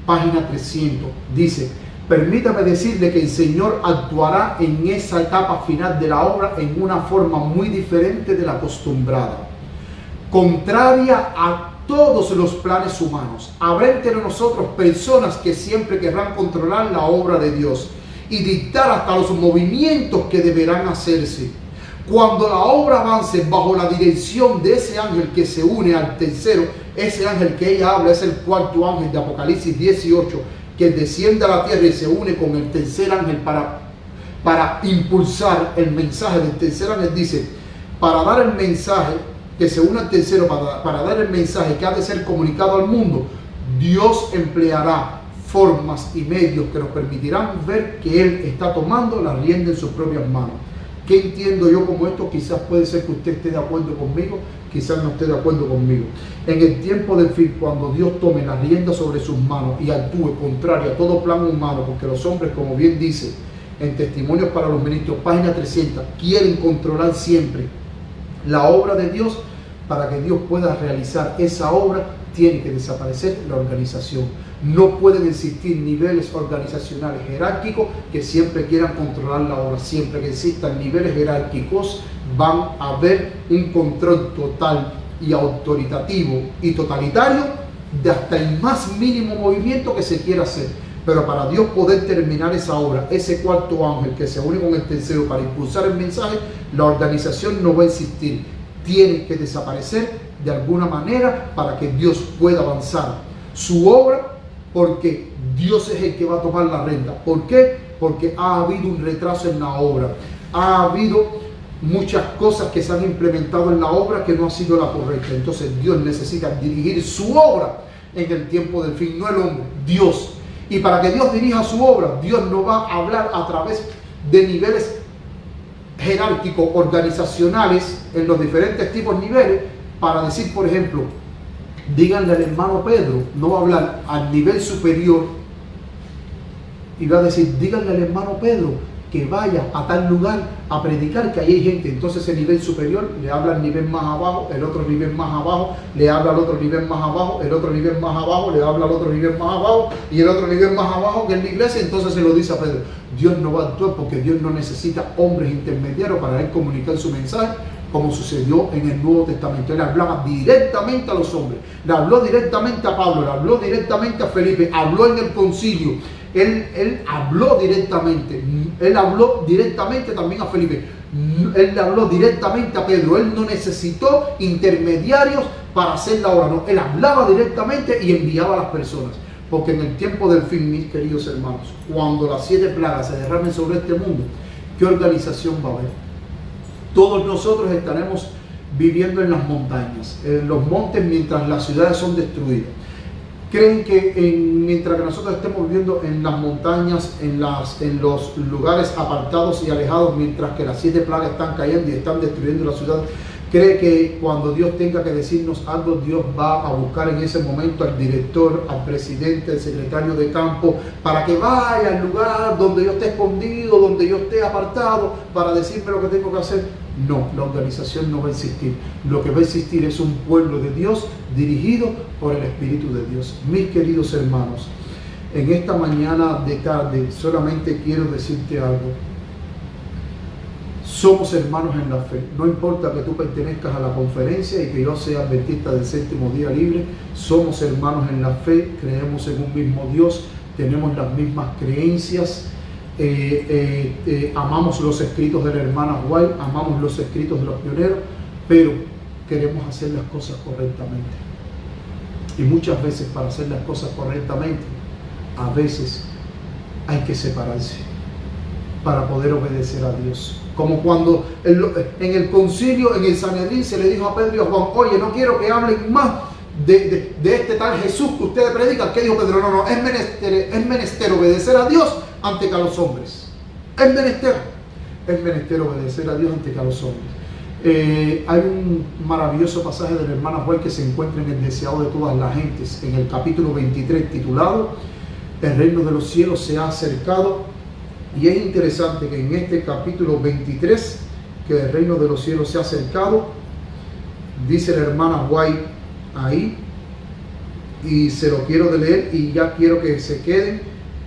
página 300. Dice: permítame decirle que el Señor actuará en esa etapa final de la obra en una forma muy diferente de la acostumbrada, contraria a todos los planes humanos. Habrá entre nosotros personas que siempre querrán controlar la obra de Dios y dictar hasta los movimientos que deberán hacerse. Cuando la obra avance bajo la dirección de ese ángel que se une al tercero, ese ángel que ella habla es el cuarto ángel de Apocalipsis 18, que desciende a la tierra y se une con el tercer ángel para impulsar el mensaje del tercer ángel. Dice, para dar el mensaje, que se une al tercero para dar el mensaje que ha de ser comunicado al mundo, Dios empleará formas y medios que nos permitirán ver que Él está tomando la rienda en sus propias manos. ¿Qué entiendo yo como esto? Quizás puede ser que usted esté de acuerdo conmigo, quizás no esté de acuerdo conmigo. En el tiempo del fin, cuando Dios tome la rienda sobre sus manos y actúe contrario a todo plan humano, porque los hombres, como bien dice en Testimonios para los Ministros, página 300, quieren controlar siempre la obra de Dios. Para que Dios pueda realizar esa obra, tiene que desaparecer la organización. No pueden existir niveles organizacionales jerárquicos que siempre quieran controlar la obra. Siempre que existan niveles jerárquicos, van a haber un control total y autoritativo y totalitario de hasta el más mínimo movimiento que se quiera hacer. Pero para Dios poder terminar esa obra, ese cuarto ángel que se une con el tercero para impulsar el mensaje, la organización no va a existir. Tiene que desaparecer de alguna manera para que Dios pueda avanzar su obra, porque Dios es el que va a tomar la rienda. ¿Por qué? Porque ha habido un retraso en la obra. Ha habido muchas cosas que se han implementado en la obra que no ha sido la correcta. Entonces Dios necesita dirigir su obra en el tiempo del fin, no el hombre, Dios. Y para que Dios dirija su obra, Dios no va a hablar a través de niveles jerárquicos, organizacionales, en los diferentes tipos de niveles, para decir, por ejemplo, díganle al hermano Pedro, no va a hablar al nivel superior y va a decir, díganle al hermano Pedro que vaya a tal lugar a predicar, que ahí hay gente. Entonces el nivel superior le habla al nivel más abajo, el otro nivel más abajo le habla al otro nivel más abajo, el otro nivel más abajo le habla al otro nivel más abajo y el otro nivel más abajo que es la iglesia. Entonces se lo dice a Pedro. Dios no va a actuar porque Dios no necesita hombres intermediarios para él comunicar su mensaje, como sucedió en el Nuevo Testamento. Él hablaba directamente a los hombres, le habló directamente a Pablo, le habló directamente a Felipe, habló en el concilio. Él habló directamente, él habló directamente también a Felipe, él le habló directamente a Pedro. Él no necesitó intermediarios para hacer la obra, no, él hablaba directamente y enviaba a las personas. Porque en el tiempo del fin, mis queridos hermanos, cuando las 7 plagas se derramen sobre este mundo, ¿qué organización va a haber? Todos nosotros estaremos viviendo en las montañas, en los montes, mientras las ciudades son destruidas. ¿Creen que mientras que nosotros estemos viviendo en las montañas, en los lugares apartados y alejados, mientras que las 7 plagas están cayendo y están destruyendo la ciudad, cree que cuando Dios tenga que decirnos algo, Dios va a buscar en ese momento al director, al presidente, al secretario de campo, para que vaya al lugar donde yo esté escondido, donde yo esté apartado, para decirme lo que tengo que hacer? No, la organización no va a existir. Lo que va a existir es un pueblo de Dios dirigido por el Espíritu de Dios. Mis queridos hermanos, en esta mañana de tarde solamente quiero decirte algo. Somos hermanos en la fe. No importa que tú pertenezcas a la conferencia y que yo sea adventista del séptimo día libre. Somos hermanos en la fe, creemos en un mismo Dios, tenemos las mismas creencias. Amamos los escritos de la hermana White, amamos los escritos de los pioneros, pero queremos hacer las cosas correctamente. Y muchas veces, para hacer las cosas correctamente, a veces hay que separarse para poder obedecer a Dios. Como cuando en el concilio, en el Sanedrín, se le dijo a Pedro y a Juan: oye, no quiero que hablen más de este tal Jesús que ustedes predican. ¿Qué dijo Pedro? No, es menester obedecer a Dios antes que a los hombres. Es menester obedecer a Dios antes que a los hombres. Hay un maravilloso pasaje de la hermana White que se encuentra en el Deseado de todas las gentes, en el capítulo 23, titulado El reino de los cielos se ha acercado. Y es interesante que en este capítulo 23, que el reino de los cielos se ha acercado, dice la hermana White ahí, y se lo quiero de leer, y ya quiero que se queden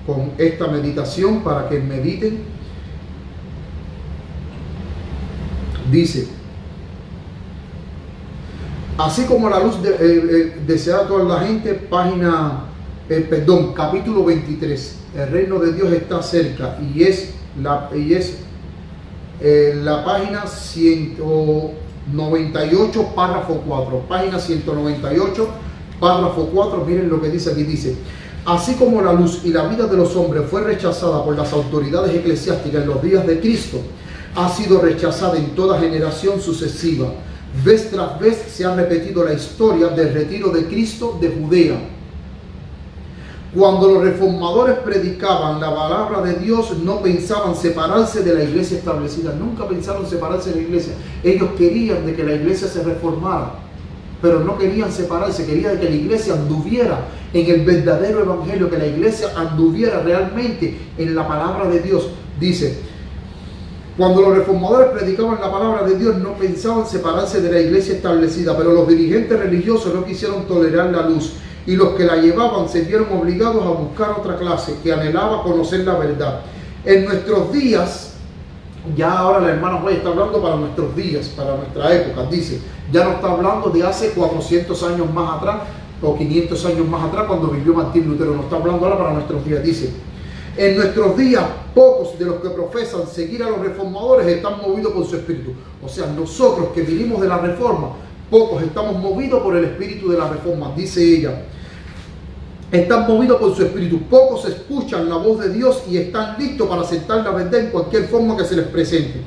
con esta meditación para que mediten. Dice: así como la luz deseada a toda la gente, capítulo 23, el reino de Dios está cerca, y es la página 198, párrafo 4, página 198, párrafo 4, miren lo que dice aquí, dice: así como la luz y la vida de los hombres fue rechazada por las autoridades eclesiásticas en los días de Cristo, ha sido rechazada en toda generación sucesiva. Vez tras vez se ha repetido la historia del retiro de Cristo de Judea. Cuando los reformadores predicaban la palabra de Dios, no pensaban separarse de la iglesia establecida. Nunca pensaron separarse de la iglesia. Ellos querían de que la iglesia se reformara, pero no querían separarse. Querían que la iglesia anduviera en el verdadero evangelio, que la iglesia anduviera realmente en la palabra de Dios. Dice: cuando los reformadores predicaban la palabra de Dios, no pensaban separarse de la iglesia establecida, pero los dirigentes religiosos no quisieron tolerar la luz, y los que la llevaban se vieron obligados a buscar otra clase que anhelaba conocer la verdad. En nuestros días, ya ahora la hermana White está hablando para nuestros días, para nuestra época, dice, ya no está hablando de hace 400 años más atrás o 500 años más atrás cuando vivió Martín Lutero, no está hablando ahora para nuestros días. Dice: en nuestros días, pocos de los que profesan seguir a los reformadores están movidos por su espíritu. O sea, nosotros que vinimos de la reforma, pocos estamos movidos por el espíritu de la reforma. Dice ella: están movidos por su espíritu. Pocos escuchan la voz de Dios y están listos para aceptar la verdad en cualquier forma que se les presente.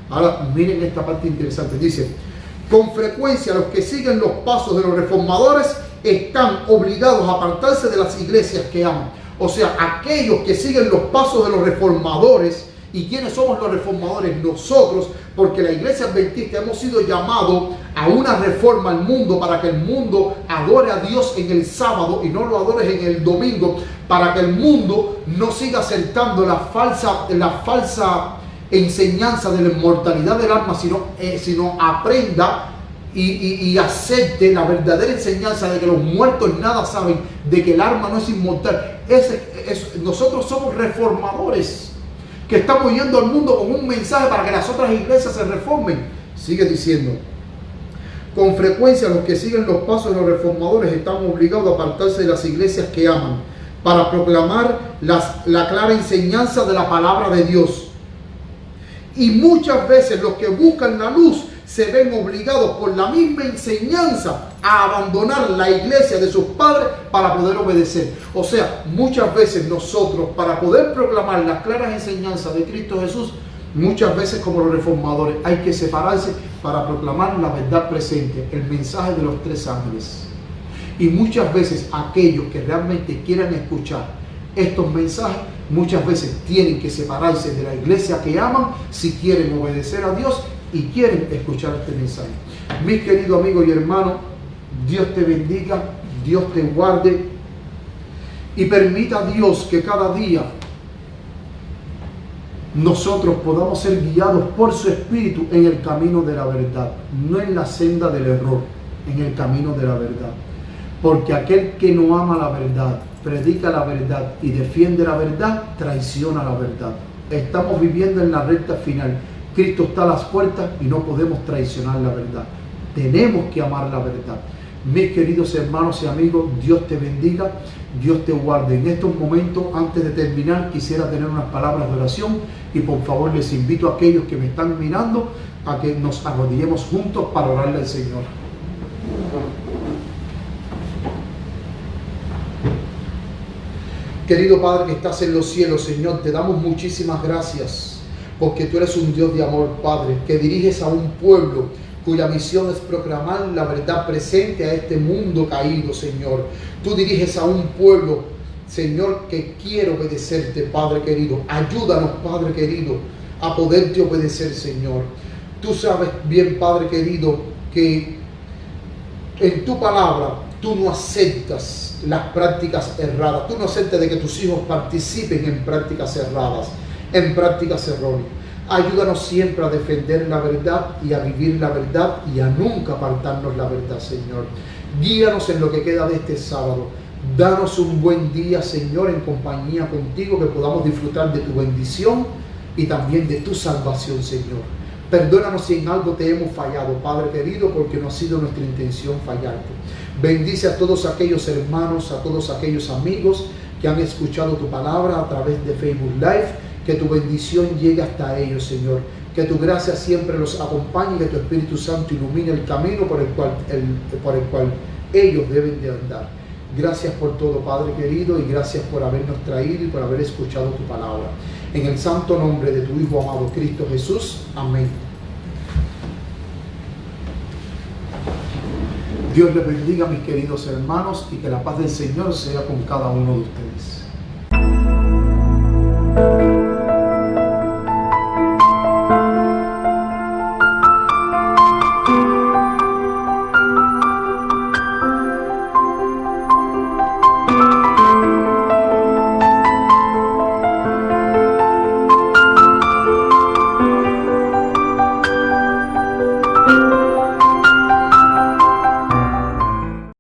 Ahora miren esta parte interesante. Dice: con frecuencia los que siguen los pasos de los reformadores están obligados a apartarse de las iglesias que aman. O sea, aquellos que siguen los pasos de los reformadores. ¿Y quiénes somos los reformadores? Nosotros, porque la iglesia adventista hemos sido llamados a una reforma al mundo, para que el mundo adore a Dios en el sábado y no lo adores en el domingo, para que el mundo no siga aceptando la falsa enseñanza de la inmortalidad del alma, sino aprenda y acepte la verdadera enseñanza de que los muertos nada saben, de que el alma no es inmortal. Nosotros somos reformadores que estamos yendo al mundo con un mensaje para que las otras iglesias se reformen. Sigue diciendo: con frecuencia los que siguen los pasos de los reformadores están obligados a apartarse de las iglesias que aman para proclamar la clara enseñanza de la palabra de Dios. Y muchas veces los que buscan la luz se ven obligados por la misma enseñanza a abandonar la iglesia de sus padres para poder obedecer. O sea, muchas veces nosotros, para poder proclamar las claras enseñanzas de Cristo Jesús, muchas veces como los reformadores hay que separarse para proclamar la verdad presente, el mensaje de los tres ángeles. Y muchas veces aquellos que realmente quieran escuchar estos mensajes, muchas veces tienen que separarse de la iglesia que aman si quieren obedecer a Dios y quieren escuchar este mensaje. Mis queridos amigos y hermanos, Dios te bendiga, Dios te guarde y permita a Dios que cada día nosotros podamos ser guiados por su Espíritu en el camino de la verdad, no en la senda del error, en el camino de la verdad. Porque aquel que no ama la verdad, predica la verdad y defiende la verdad, traiciona la verdad. Estamos viviendo en la recta final. Cristo está a las puertas y no podemos traicionar la verdad. Tenemos que amar la verdad. Mis queridos hermanos y amigos, Dios te bendiga, Dios te guarde. En estos momentos, antes de terminar, quisiera tener unas palabras de oración y por favor les invito a aquellos que me están mirando a que nos arrodillemos juntos para orarle al Señor. Querido Padre que estás en los cielos, Señor, te damos muchísimas gracias porque tú eres un Dios de amor, Padre, que diriges a un pueblo cuya misión es proclamar la verdad presente a este mundo caído, Señor. Tú diriges a un pueblo, Señor, que quiere obedecerte, Padre querido. Ayúdanos, Padre querido, a poderte obedecer, Señor. Tú sabes bien, Padre querido, que en tu palabra tú no aceptas las prácticas erradas. Tú no aceptas de que tus hijos participen en prácticas erradas, en prácticas erróneas. Ayúdanos siempre a defender la verdad y a vivir la verdad y a nunca apartarnos la verdad, Señor. Guíanos en lo que queda de este sábado. Danos un buen día, Señor, en compañía contigo, que podamos disfrutar de tu bendición y también de tu salvación, Señor. Perdónanos si en algo te hemos fallado, Padre querido, porque no ha sido nuestra intención fallarte. Bendice a todos aquellos hermanos, a todos aquellos amigos que han escuchado tu palabra a través de Facebook Live. Que tu bendición llegue hasta ellos, Señor. Que tu gracia siempre los acompañe y que tu Espíritu Santo ilumine el camino por el cual ellos deben de andar. Gracias por todo, Padre querido, y gracias por habernos traído y por haber escuchado tu palabra. En el santo nombre de tu Hijo amado Cristo Jesús. Amén. Dios les bendiga, mis queridos hermanos, y que la paz del Señor sea con cada uno de ustedes.